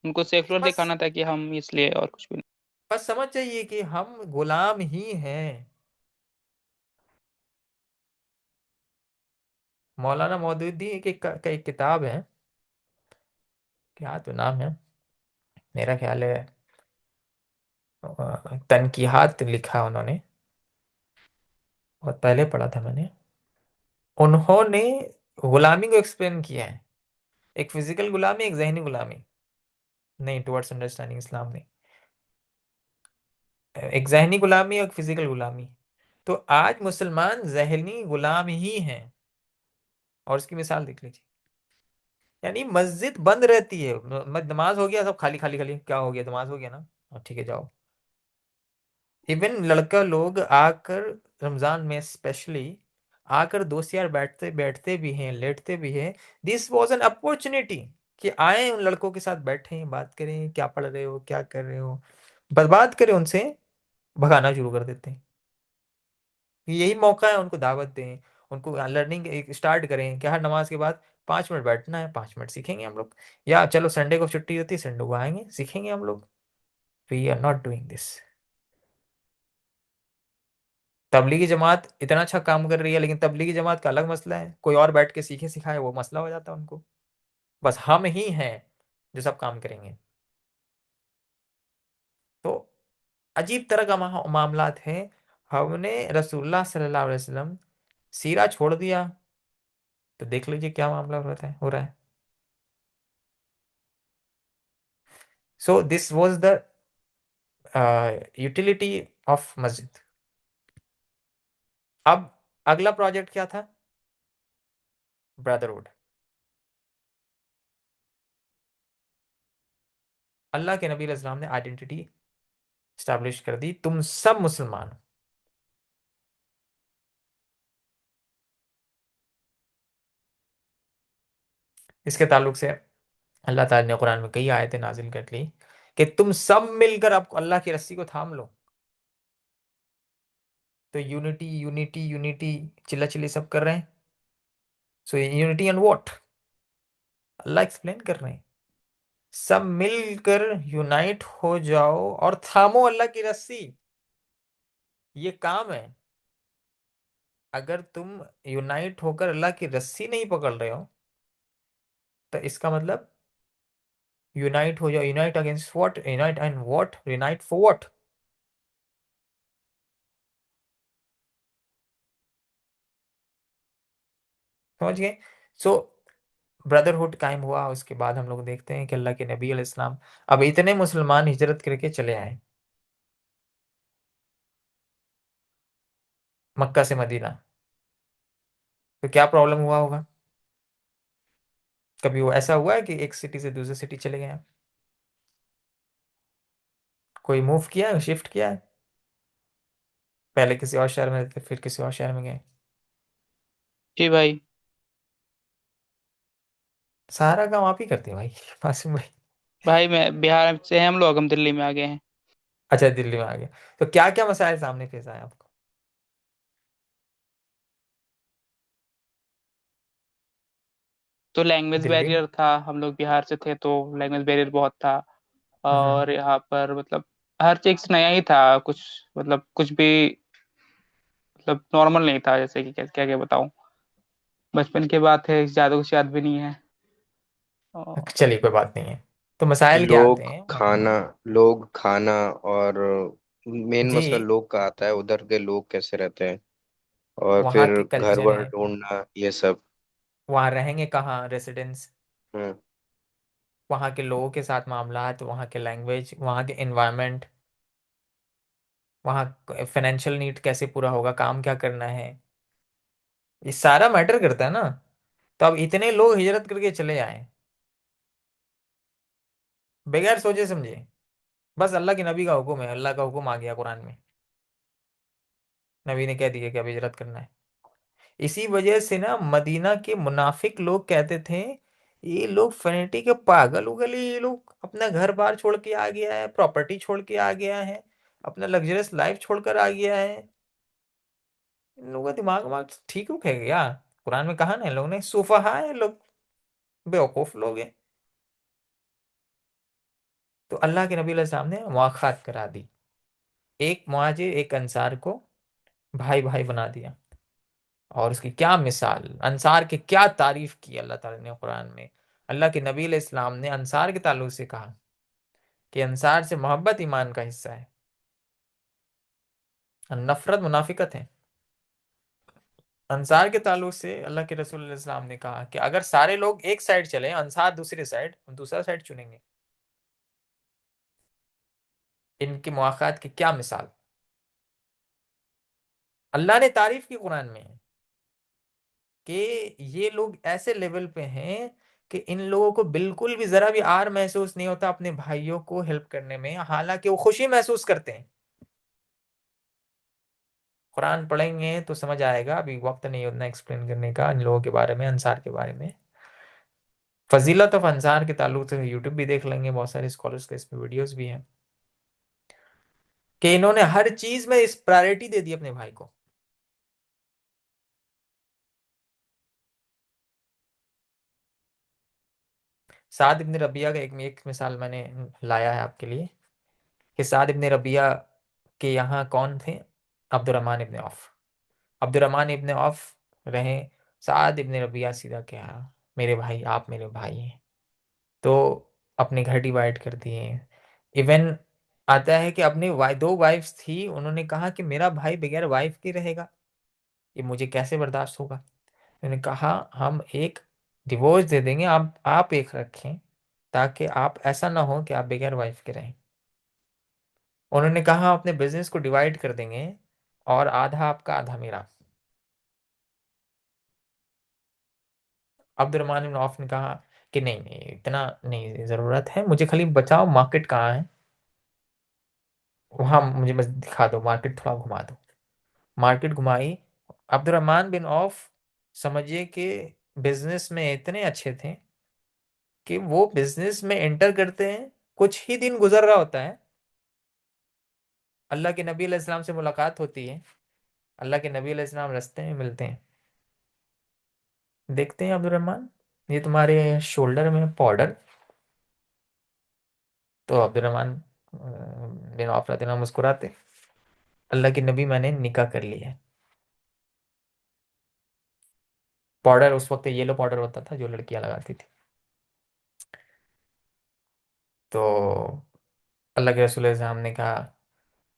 उनको सेकुलर बस दिखाना था कि हम इसलिए, और कुछ भी नहीं। बस समझ जाइए कि हम गुलाम ही हैं। मौलाना मौदूदी का एक किताब है, क्या तो नाम है, मेरा ख्याल है तनकीहात लिखा उन्होंने, बहुत पहले पढ़ा था मैंने। उन्होंने गुलामी को एक्सप्लेन किया है। एक फिजिकल गुलामी, एक जहनी गुलामी, नहीं टुवर्ड्स अंडरस्टैंडिंग इस्लाम नहीं। एक जहनी गुलामी, एक फिजिकल गुलामी। तो आज मुसलमान जहनी गुलाम ही हैं, और उसकी मिसाल देख लीजिए। यानी मस्जिद बंद रहती है, नमाज हो गया, सब खाली खाली खाली, क्या हो गया, नमाज हो गया ना, हाँ, ठीक है जाओ। इवन लड़का लोग आकर रमजान में स्पेशली आकर दोस्त यार बैठते बैठते भी हैं, लेटते भी हैं। दिस वॉज एन अपॉर्चुनिटी कि आए उन लड़कों के साथ बैठें, बात करें, क्या पढ़ रहे हो, क्या कर रहे हो, बस बात करें उनसे, भगाना शुरू कर देते हैं। यही मौका है, उनको दावत दें, उनको लर्निंग स्टार्ट करें कि हर नमाज के बाद 5 मिनट बैठना है, 5 मिनट सीखेंगे हम लोग। या चलो संडे को छुट्टी होती है, संडे को आएंगे, सीखेंगे हम लोग। We are not doing this. Tablighi Jamaat इतना अच्छा काम कर रही है, लेकिन तबलीगी जमात का अलग मसला है, कोई और बैठ के सीखे सिखाए वो मसला हो जाता है उनको। बस हम ही हैं जो सब काम करेंगे। तो अजीब तरह का मामलात है। हमने रसूलुल्लाह सल्लल्लाहु अलैहि वसल्लम सीरा छोड़ दिया, तो देख लीजिए क्या मामला होता है, हो रहा है। So this was the utility of मस्जिद। अब अगला प्रोजेक्ट क्या था? ब्रदरहुड। अल्लाह के नबी अलैहि सलाम ने आइडेंटिटी स्टैब्लिश कर दी, तुम सब मुसलमान हो। इसके ताल्लुक से अल्लाह ताला ने कुरान में कई आयतें नाजिल कर ली कि तुम सब मिलकर अब अल्लाह की रस्सी को थाम लो। तो यूनिटी यूनिटी यूनिटी, चिल्ला चिल्ली सब कर रहे हैं। So unity and what? अल्लाह एक्सप्लेन कर रहे हैं। सब मिलकर यूनाइट हो जाओ और थामो अल्लाह की रस्सी। ये काम है। अगर तुम यूनाइट होकर अल्लाह की रस्सी नहीं पकड़ रहे हो, तो इसका मतलब यूनाइट हो जाओ। Unite against what? Unite and what? Unite for what? समझ गए? सो ब्रदरहुड कायम हुआ। उसके बाद हम लोग देखते हैं कि अल्लाह के नबी अलैहिस्सलाम, अब इतने मुसलमान हिजरत करके चले आए मक्का से मदीना, तो क्या प्रॉब्लम हुआ होगा? कभी वो ऐसा हुआ है कि एक सिटी से दूसरी सिटी चले गए हैं? कोई मूव किया है, शिफ्ट किया है? पहले किसी और शहर में रहते, फिर किसी और शहर में गए? जी भाई। सारा काम आप ही करते हैं भाई मासूम भाई। भाई मैं बिहार से हैं हम लोग, हम दिल्ली में आ गए हैं। अच्छा, दिल्ली में आ गए। तो क्या क्या मसाइल सामने पेश आए आपको? तो लैंग्वेज दिल्ली में। बैरियर था, हम लोग बिहार से थे तो लैंग्वेज बैरियर बहुत था। हम्म। और यहाँ पर मतलब हर चीज नया ही था, कुछ मतलब कुछ भी मतलब नॉर्मल नहीं था, जैसे कि क्या क्या क्या बताऊं। बचपन की बात है, ज्यादा कुछ याद भी नहीं है। और चलिए कोई बात नहीं है। तो मसाइल क्या आते लोग हैं खाना लोग खाना और मेन जी। मसला लोग का आता है, उधर के लोग कैसे रहते हैं। और वहाँ फिर के घर कल्चर वर हैं, ढूंढना ये सब। वहाँ रहेंगे कहाँ, रेसिडेंस, हम्म। वहाँ के लोगों के साथ मामलात, वहाँ के लैंग्वेज, वहाँ के एनवायरनमेंट, वहाँ फाइनेंशियल नीड कैसे पूरा होगा, काम क्या करना है, ये सारा मैटर करता है ना। तो अब इतने लोग हिजरत करके चले आए बगैर सोचे समझे, बस अल्लाह के नबी का हुक्म है, अल्लाह का हुक्म आ गया कुरान में, नबी ने कह दिया कि अब हिजरत करना है। इसी वजह से ना मदीना के मुनाफिक लोग कहते थे ये लोग फैनेटिक है, पागल उगल है, ये लोग अपना घर बार छोड़ के आ गया है, प्रॉपर्टी छोड़ के आ गया है, अपना लग्जरियस लाइफ छोड़कर आ गया है, इन लोगों का दिमाग वाग ठीक है क्या? कुरान में कहा ना इन लोगों ने सुफहा है लोग, बेवकूफ लोग हैं। तो अल्लाह के नबी अलैहि सलाम ने मुआखात करा दी, एक मुहाजिर एक अंसार को भाई भाई बना दिया। और उसकी क्या मिसाल, अंसार की क्या तारीफ की अल्लाह ताला ने कुरान में। अल्लाह के नबी अलैहि सलाम ने अंसार के ताल्लुक से कहा कि अंसार से मोहब्बत ईमान का हिस्सा है और नफरत मुनाफिकत है। अंसार के ताल्लुक से अल्लाह के रसूल अलैहि सलाम ने कहा कि अगर सारे लोग एक साइड चले, अंसार दूसरी साइड, हम दूसरा साइड चुनेंगे। इनकी मुआखात की क्या मिसाल, अल्लाह ने तारीफ की कुरान में कि ये लोग ऐसे लेवल पे हैं कि इन लोगों को बिल्कुल भी जरा भी आर महसूस नहीं होता अपने भाइयों को हेल्प करने में, हालांकि वो खुशी महसूस करते हैं। कुरान पढ़ेंगे तो समझ आएगा, अभी वक्त नहीं उतना एक्सप्लेन करने का इन लोगों के बारे में, अंसार के बारे में। फजीलत ऑफ अंसार के ताल्लुक से यूट्यूब भी देख लेंगे, बहुत सारे स्कॉलर्स के इसमें वीडियोस भी हैं कि इन्होंने हर चीज में इस प्रायोरिटी दे दी अपने भाई को। साद इब्न रबिया का एक मिसाल मैंने लाया है आपके लिए कि साद इब्न रबिया के यहाँ कौन थे, अब्दुर्रहमान इब्न औफ। अब्दुर्रहमान इब्न औफ रहे, साद इब्न रबिया सीधा क्या, मेरे भाई, आप मेरे भाई हैं। तो अपने घर डिवाइड कर दिए। इवन आता है कि अपनी दो वाइफ्स थी, उन्होंने कहा कि मेरा भाई बगैर वाइफ के रहेगा, ये मुझे कैसे बर्दाश्त होगा। उन्होंने कहा हम एक डिवोर्स दे देंगे, आप एक रखें, ताकि आप ऐसा ना हो कि आप बगैर वाइफ के रहें। उन्होंने कहा अपने बिजनेस को डिवाइड कर देंगे और आधा आपका आधा मेरा। अब्दुर्रहमान इब्न औफ ने कहा कि नहीं नहीं इतना नहीं ज़रूरत है, मुझे खाली बचाओ, मार्केट कहाँ है वहाँ मुझे बस दिखा दो, मार्केट थोड़ा घुमा दो। मार्केट घुमाई। अब्दुर्रहमान बिन औफ समझिए कि बिजनेस में इतने अच्छे थे कि वो बिजनेस में एंटर करते हैं, कुछ ही दिन गुजर रहा होता है, अल्लाह के नबी अलैहि सलाम से मुलाकात होती है, अल्लाह के नबी अलैहि सलाम रास्ते में मिलते हैं, देखते हैं अब्दुर्रहमान ये तुम्हारे शोल्डर में पाउडर। तो अब्दुर्रहमान बिन औफ रज़ियल्लाहु अन्हु मुस्कुराते, अल्लाह के नबी मैंने निकाह कर लिया है। पाउडर उस वक्त येलो पाउडर होता था जो लड़कियां लगाती थी। तो अल्लाह के रसूल साहब ने कहा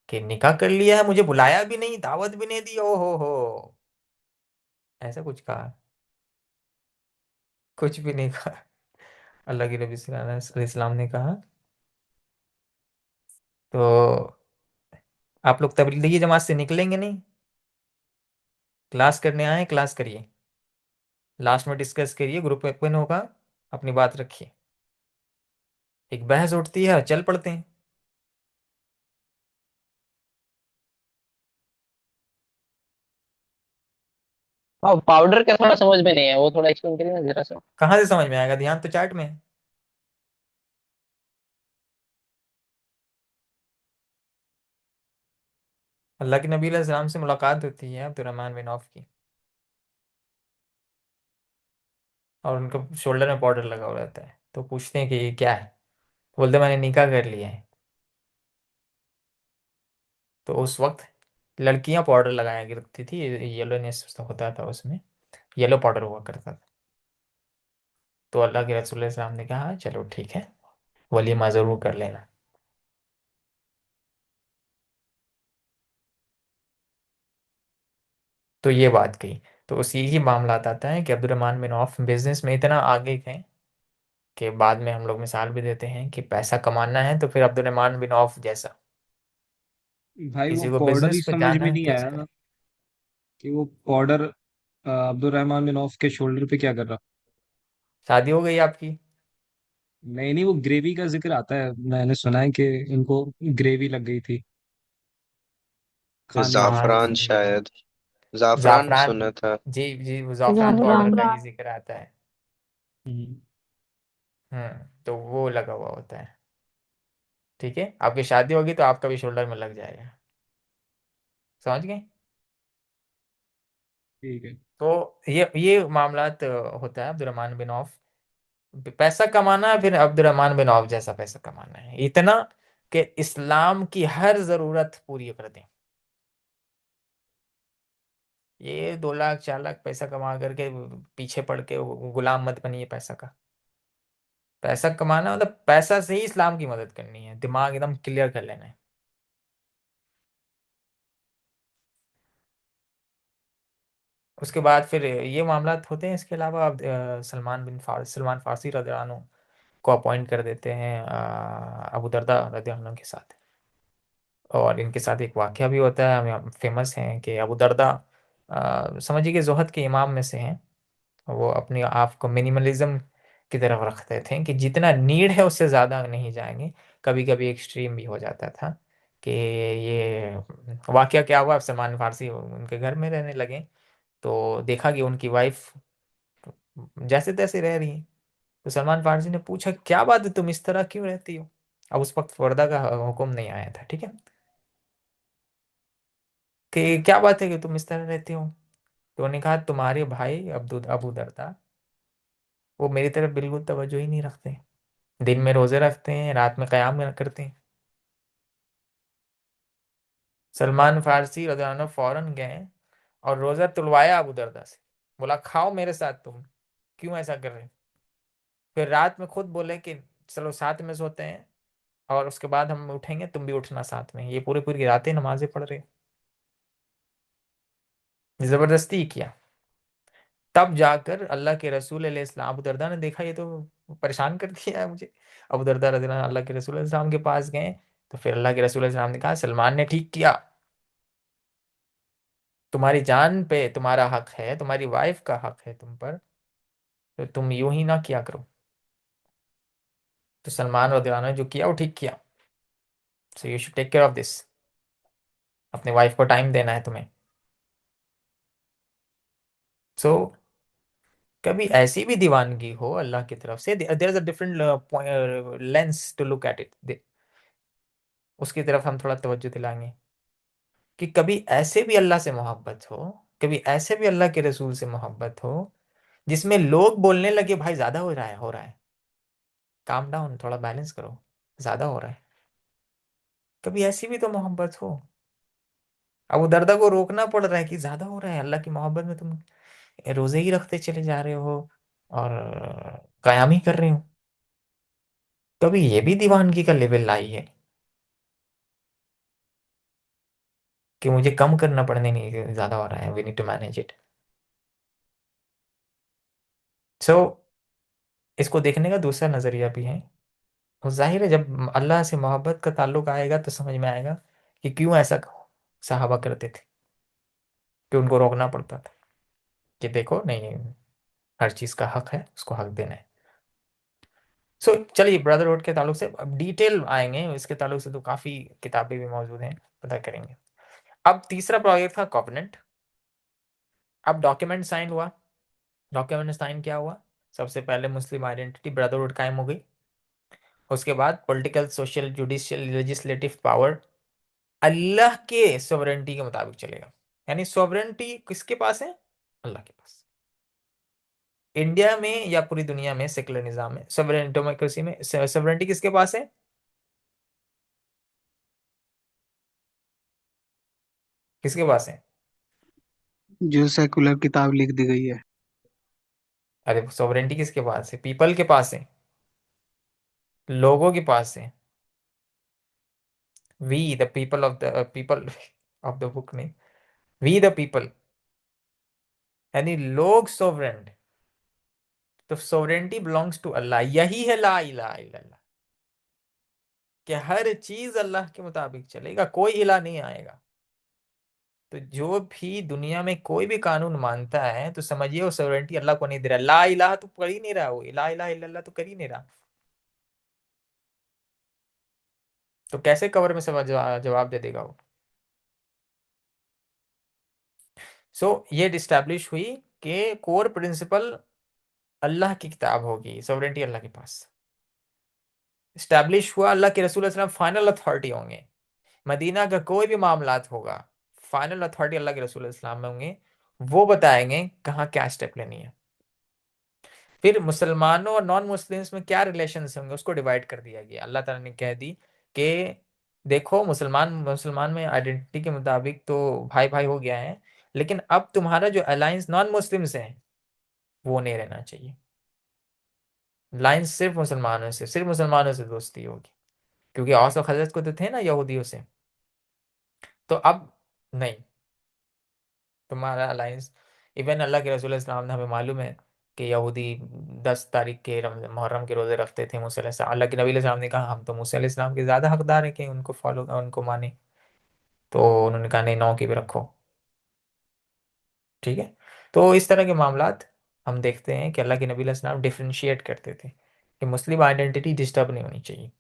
कि निकाह कर लिया है, मुझे बुलाया भी नहीं, दावत भी नहीं दी, ओ हो, ऐसा कुछ कहा, कुछ भी नहीं कहा। अल्लाह के नबी सल्लल्लाहु अलैहि वसल्लम ने कहा तो आप लोग तबलीगी जमात से निकलेंगे नहीं, क्लास करने आए क्लास करिए, लास्ट में डिस्कस करिए, ग्रुप ओपन होगा, अपनी बात रखिए, एक बहस उठती है चल पड़ते हैं। हाँ, पाउडर का थोड़ा समझ में नहीं है, वो थोड़ा एक्सप्लेन करिए ना जरा सा। कहाँ से समझ में आएगा, ध्यान तो चार्ट में है। अल्लाह के नबी अलैहि सलाम से मुलाकात होती है अब्दुर्रहमान बिन औफ की, और उनका शोल्डर में पाउडर लगा हुआ रहता है, तो पूछते हैं कि ये क्या है, बोलते मैंने निकाह कर लिया है। तो उस वक्त लड़कियां पाउडर लगाया करती थी, येलोनेस होता था उसमें, येलो पाउडर हुआ करता था। तो अल्लाह के रसूल सल्लल्लाहु अलैहि वसल्लम ने कहा चलो ठीक है, वलीमा ज़रूर कर लेना। तो ये बात कही। तो उस यही मामला आता है कि अब्दुर्रहमान बिन औफ बिजनेस में इतना आगे गए कि बाद में हम लोग मिसाल भी देते हैं कि पैसा कमाना है तो फिर अब्दुर्रहमान बिन औफ जैसा, भाई वो किसी को पाउडर ही बिजनेस में समझ जाना में है नहीं तो इस आया तरह। ना, कि वो पाउडर अब्दुल बिन औफ के शोल्डर पे क्या कर रहा। शादी हो गई आपकी? नहीं नहीं, वो ग्रेवी का जिक्र आता है, मैंने सुना है कि इनको ग्रेवी लग गई थी खाने में। हाँ जाफरान शायद, जाफरान जाफरान, सुना था। जी जी, वो जाफरान पाउडर जाफरान। का ही जिक्र आता है। हम्म। तो वो लगा हुआ होता है। ठीक है, आपकी शादी होगी तो आपका भी शोल्डर में लग जाएगा। समझ गए? ठीक है। तो ये मामलात होता है अब्दुर्रहमान बिन औफ। पैसा कमाना है, फिर अब्दुर्रहमान बिन औफ जैसा पैसा कमाना है, इतना कि इस्लाम की हर जरूरत पूरी कर दें। ये 2 लाख 4 लाख पैसा कमा करके पीछे पड़ के गुलाम मत बनिए पैसा का। पैसा कमाना मतलब पैसा से ही इस्लाम की मदद करनी है, दिमाग एकदम क्लियर कर लेना है। उसके बाद फिर ये मामला होते हैं। इसके अलावा अब सलमान फारसी रज़ियल्लाहु अन्हु को अपॉइंट कर देते हैं अबू दरदा रज़ियल्लाहु अन्हु के साथ। और इनके साथ एक वाकया भी होता है, हमें फेमस है कि अबू दरदा समझिए कि जोहद के इमाम में से हैं। वो अपने आप को मिनिमलिज्म की तरफ रखते थे कि जितना नीड है उससे ज़्यादा नहीं जाएंगे। कभी कभी एक्सट्रीम भी हो जाता था कि ये वाकया क्या हुआ, सलमान फारसी उनके घर में रहने लगे तो देखा कि उनकी वाइफ जैसे तैसे रह रही है। तो सलमान फारसी ने पूछा क्या बात है, तुम इस तरह क्यों रहती हो? अब उस वक्त पर्दा का हुक्म नहीं आया था, ठीक है, कि क्या बात है कि तुम इस तरह रहती हो? तो उन्होंने कहा तुम्हारे भाई अबू दरदा वो मेरी तरफ बिल्कुल तवज्जो ही नहीं रखते। दिन में रोजे रखते हैं, रात में क़याम करते हैं। सलमान फारसी रज़ियल्लाहु अन्हु फौरन गए और रोजा तुलवाया अबू दरदा से। बोला खाओ मेरे साथ, तुम क्यों ऐसा कर रहे हो? फिर रात में खुद बोले कि चलो साथ में सोते हैं और उसके बाद हम उठेंगे, तुम भी उठना साथ में। ये पूरी पूरी रातें नमाजें पढ़ रहे, जबरदस्ती किया। तब जाकर अल्लाह के रसूल अलैहिस्सलाम, अबू दरदा ने देखा ये तो परेशान कर दिया है मुझे। अबू दरदा रज़ियल्लाहु अन्हु अल्लाह के रसूल अलैहिस्सलाम के पास गए। तो फिर अल्लाह के रसूल अलैहिस्सलाम ने कहा सलमान ने ठीक किया, तुम्हारी जान पे तुम्हारा हक है, तुम्हारी वाइफ का हक है तुम पर, तो तुम यूं ही ना किया करो। तो सलमान रज़ियल्लाहु अन्हु ने जो किया वो ठीक किया। So you should take care of this, अपने वाइफ को टाइम देना है तुम्हें। सो कभी ऐसी भी दीवानगी हो अल्लाह की तरफ से, there is a different lens to look at it, उसकी तरफ हम थोड़ा तवज्जो दिलाएंगे कि कभी ऐसे भी अल्लाह से मोहब्बत हो, कभी ऐसे भी अल्लाह के रसूल से मोहब्बत हो जिसमें लोग बोलने लगे भाई ज्यादा हो रहा है, हो रहा है, काम डाउन, थोड़ा बैलेंस करो, ज्यादा हो रहा है। कभी ऐसी भी तो मोहब्बत हो। अब दर्दा को रोकना पड़ रहा है कि ज्यादा हो रहा है, अल्लाह की मोहब्बत में तुम रोजे ही रखते चले जा रहे हो और कयाम ही कर रहे हो। कभी ये भी दीवानगी का लेवल लाई है कि मुझे कम करना पड़ने नहीं, ज्यादा हो रहा है, we need to manage it. So इसको देखने का दूसरा नजरिया भी है। और जाहिर है जब अल्लाह से मोहब्बत का ताल्लुक आएगा तो समझ में आएगा कि क्यों ऐसा सहाबा करते थे, कि उनको रोकना पड़ता था कि देखो नहीं, हर चीज का हक है, उसको हक देना है। सो चलिए ब्रदरहुड के ताल्लुक से अब डिटेल आएंगे, इसके ताल्लुक से तो काफी किताबें भी मौजूद हैं, पता करेंगे। अब तीसरा प्रोजेक्ट था कॉवेनेंट। अब डॉक्यूमेंट साइन हुआ। डॉक्यूमेंट साइन क्या हुआ? सबसे पहले मुस्लिम आइडेंटिटी ब्रदरहुड कायम हो गई। उसके बाद political social judicial legislative power अल्लाह के सॉवरेंटी के मुताबिक चलेगा। यानी सॉवरेंटी किसके पास है? अल्लाह के पास। इंडिया में या पूरी दुनिया में सेकुलर निजाम में, सॉवरेन डेमोक्रेसी में सॉवरेंटी किसके पास है? किसके पास है? जो सेकुलर किताब लिख दी गई है। अरे सॉवरेंटी किसके पास है? पीपल के पास है, लोगों के पास है। We the people of the people of the book नहीं, वी द पीपल, यानी लोग सोवरेन, तो सोवरेनिटी बिलोंग्स टू अल्लाह। यही है ला इलाहा इल्लल्लाह, कि हर चीज अल्लाह के मुताबिक चलेगा, कोई इला नहीं आएगा। तो जो भी दुनिया में कोई भी कानून मानता है तो समझिए वो सोवरेनिटी अल्लाह को नहीं दे रहा। ला इलाहा तो कर ही नहीं रहा, वो ला इलाहा इल्लल्लाह तो कर ही नहीं रहा। तो कैसे कवर में जवाब दे देगा वो? सो ये डिस्टैब्लिश हुई कि कोर प्रिंसिपल अल्लाह की किताब होगी, सोवरेनिटी अल्लाह के पास। स्टैब्लिश हुआ अल्लाह के रसूल सल्लल्लाहु अलैहि वसल्लम फाइनल अथॉरिटी होंगे। मदीना का कोई भी मामलात होगा, फाइनल अथॉरिटी अल्लाह के रसूल इस्लाम में होंगे, वो बताएंगे कहाँ क्या स्टेप लेनी है। फिर मुसलमानों और नॉन मुस्लिम्स में क्या रिलेशन होंगे उसको डिवाइड कर दिया गया। अल्लाह ताला ने कह दी कि देखो मुसलमान मुसलमान में आइडेंटिटी के मुताबिक तो भाई भाई हो गया है, लेकिन अब तुम्हारा जो अलायंस नॉन मुस्लिम से है वो नहीं रहना चाहिए। लाइंस सिर्फ मुसलमानों से दोस्ती होगी, क्योंकि औस और खजरत को तो थे ना यहूदियों से। तो अब नहीं, तुम्हारा अलायंस, इवन अल्लाह के रसूल इस्लाम ने, हमें मालूम है कि यहूदी 10 तारीख के मुहर्रम के रोज़े रखते थे। मूसा अलैहिस्सलाम, अल्लाह के नबी अलैहिस्सलाम ने कहा हम तो मूसा अलैहिस्सलाम के ज़्यादा हकदार हैं कि उनको फॉलो उनको माने। तो उन्होंने कहा नहीं, 9 की भी रखो। ठीक है। तो इस तरह के मामलात हम देखते हैं कि अल्लाह के नबी अलैहिस्सलाम डिफ्रेंशिएट करते थे कि मुस्लिम आइडेंटिटी डिस्टर्ब नहीं होनी चाहिए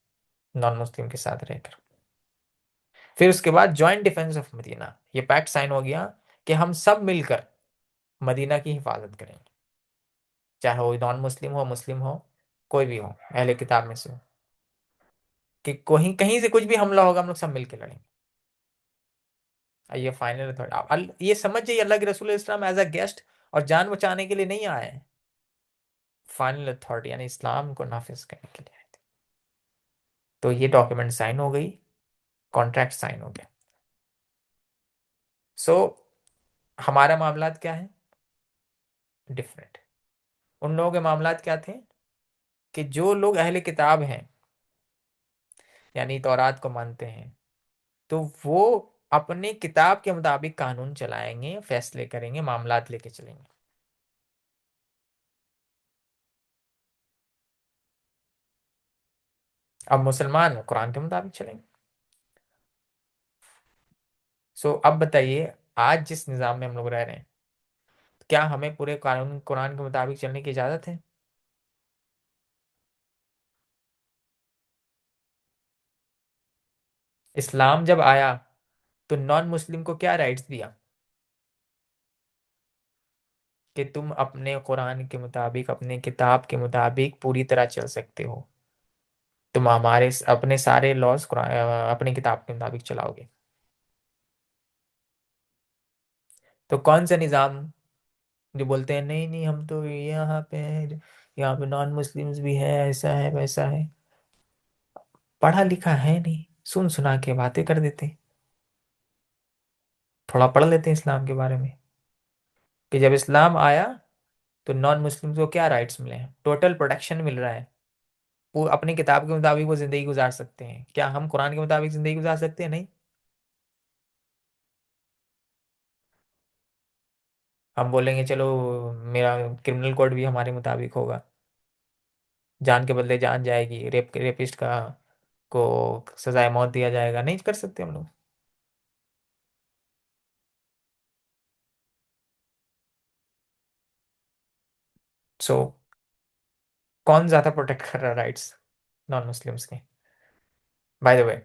नॉन मुस्लिम के साथ रहकर। फिर उसके बाद जॉइंट डिफेंस ऑफ मदीना, ये पैक्ट साइन हो गया कि हम सब मिलकर मदीना की हिफाजत करेंगे, चाहे वो नॉन मुस्लिम हो मुस्लिम हो, कोई भी हो अहले किताब में से हो, कि कहीं कहीं से कुछ भी हमला होगा हम लोग सब मिलकर लड़ेंगे। ये फाइनल अथॉरिटी, आप ये समझ जाइए अल्लाह के रसूल इस्लाम एज अ गेस्ट और जान बचाने के लिए नहीं आए हैं, फाइनल अथॉरिटी यानी इस्लाम को नाफिज करने के लिए आए थे। तो ये डॉक्यूमेंट साइन हो गई, कॉन्ट्रैक्ट साइन हो गया। सो हमारा मामलात क्या है? डिफरेंट। उन लोगों के मामलात क्या थे कि जो लोग अहले किताब हैं यानी तौरात को मानते हैं, तो वो अपने किताब के मुताबिक कानून चलाएंगे, फैसले करेंगे, मामलात लेके चलेंगे। अब मुसलमान कुरान के मुताबिक चलेंगे। सो अब बताइए, आज जिस निज़ाम में हम लोग रह रहे हैं, क्या हमें पूरे कानून कुरान के मुताबिक चलने की इजाज़त है? इस्लाम जब आया तो नॉन मुस्लिम को क्या राइट्स दिया कि तुम अपने कुरान के मुताबिक, अपने किताब के मुताबिक पूरी तरह चल सकते हो, तुम हमारे अपने सारे लॉज अपनी किताब के मुताबिक चलाओगे। तो कौन सा निज़ाम जो बोलते हैं नहीं नहीं हम तो यहाँ पे हैं, यहाँ पे नॉन मुस्लिम्स भी है, ऐसा है वैसा है, पढ़ा लिखा है नहीं, सुन सुना के बातें कर देते। थोड़ा पढ़ लेते हैं इस्लाम के बारे में कि जब इस्लाम आया तो नॉन मुस्लिम्स को क्या राइट्स मिले हैं, टोटल प्रोटेक्शन मिल रहा है। वो अपनी किताब के मुताबिक वो जिंदगी गुजार सकते हैं। क्या हम कुरान के मुताबिक जिंदगी गुजार सकते हैं? नहीं। हम बोलेंगे चलो मेरा क्रिमिनल कोड भी हमारे मुताबिक होगा, जान के बदले जान जाएगी, रेपिस्ट का को सजाए मौत दिया जाएगा, नहीं कर सकते हम लोग। सो कौन ज्यादा प्रोटेक्ट कर रहा है राइट्स नॉन मुस्लिम्स के? By the way,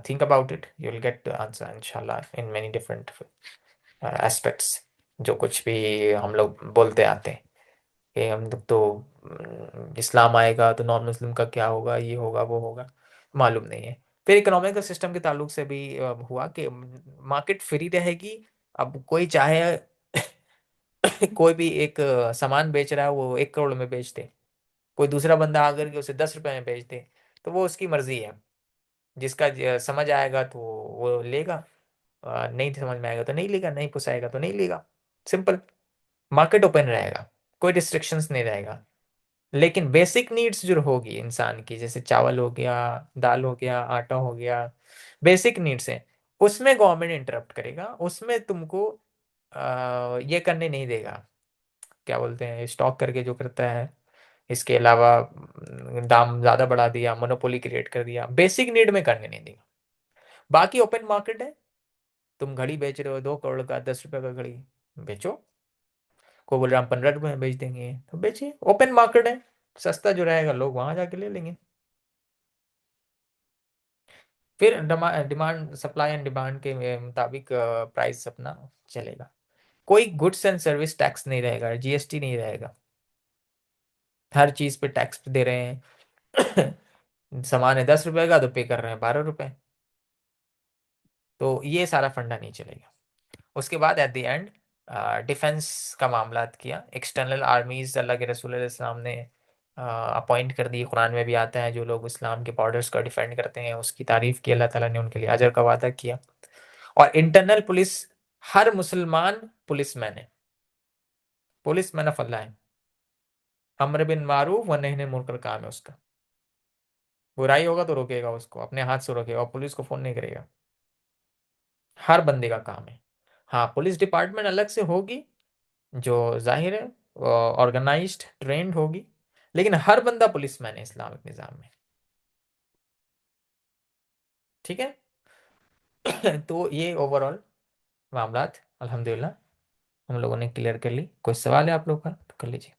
think about it, you will get the answer inshallah in many different aspects। जो कुछ भी हम लोग बोलते आते हैं कि हम लोग तो इस्लाम आएगा तो नॉन मुस्लिम का क्या होगा, ये होगा वो होगा, मालूम नहीं है। फिर इकोनॉमिकल सिस्टम के ताल्लुक से भी हुआ कि मार्केट फ्री रहेगी। अब कोई चाहे कोई भी एक सामान बेच रहा है वो 1 करोड़ में बेच दे, कोई दूसरा बंदा आकर के उसे 10 रुपए में बेच दे, तो वो उसकी मर्जी है। जिसका समझ आएगा तो वो लेगा, नहीं समझ में आएगा तो नहीं लेगा, नहीं पुसाएगा तो नहीं लेगा। सिंपल। मार्केट ओपन रहेगा, कोई रिस्ट्रिक्शंस नहीं रहेगा। लेकिन बेसिक नीड्स जो होगी इंसान की, जैसे चावल हो गया, दाल हो गया, आटा हो गया, बेसिक नीड्स है, उसमें गवर्नमेंट इंटरप्ट करेगा, उसमें तुमको ये करने नहीं देगा। क्या बोलते हैं, स्टॉक करके जो करता है, इसके अलावा दाम ज़्यादा बढ़ा दिया, मोनोपोली क्रिएट कर दिया, बेसिक नीड में करने नहीं देगा। बाकी ओपन मार्केट है, तुम घड़ी बेच रहे हो 2 करोड़ का, 10 रुपए का घड़ी बेचो, को बोल रहे हम 15 रुपए में बेच देंगे तो बेचिए, ओपन मार्केट है, सस्ता जो रहेगा लोग वहां जाके ले लेंगे। फिर डिमांड, सप्लाई एंड डिमांड के मुताबिक प्राइस अपना चलेगा। कोई गुड्स एंड सर्विस टैक्स नहीं रहेगा, जीएसटी नहीं रहेगा, हर चीज पे टैक्स दे रहे हैं। सामान है 10 रुपए का तो पे कर रहे हैं 12 रुपए, तो ये सारा फंडा नहीं चलेगा। उसके बाद एट द एंड डिफेंस का मामला किया, एक्सटर्नल आर्मीज अल्लाह के रसूल इस्लाम ने अपॉइंट कर दी, कुरान में भी आता है, जो लोग इस्लाम के बॉर्डर्स का डिफेंड करते हैं उसकी तारीफ की अल्लाह ताला ने, उनके लिए अजर का वादा किया। और इंटरनल पुलिस, हर मुसलमान पुलिस मैन है, पुलिस मैन ऑफ अल्लाह है, अम्र बिन मारूफ व नही अनिल मुनकर काम है उसका, बुराई होगा तो रोकेगा उसको, अपने हाथ से रोकेगा, और पुलिस को फोन नहीं करेगा, हर बंदे का काम है। हाँ, पुलिस डिपार्टमेंट अलग से होगी, जो जाहिर है ऑर्गेनाइज्ड ट्रेंड होगी, लेकिन हर बंदा पुलिस मैन है इस्लामिक निज़ाम में। ठीक है। तो ये ओवरऑल मामलात अल्हम्दुलिल्लाह हम लोगों ने क्लियर कर ली। कोई सवाल है आप लोग का तो कर लीजिए।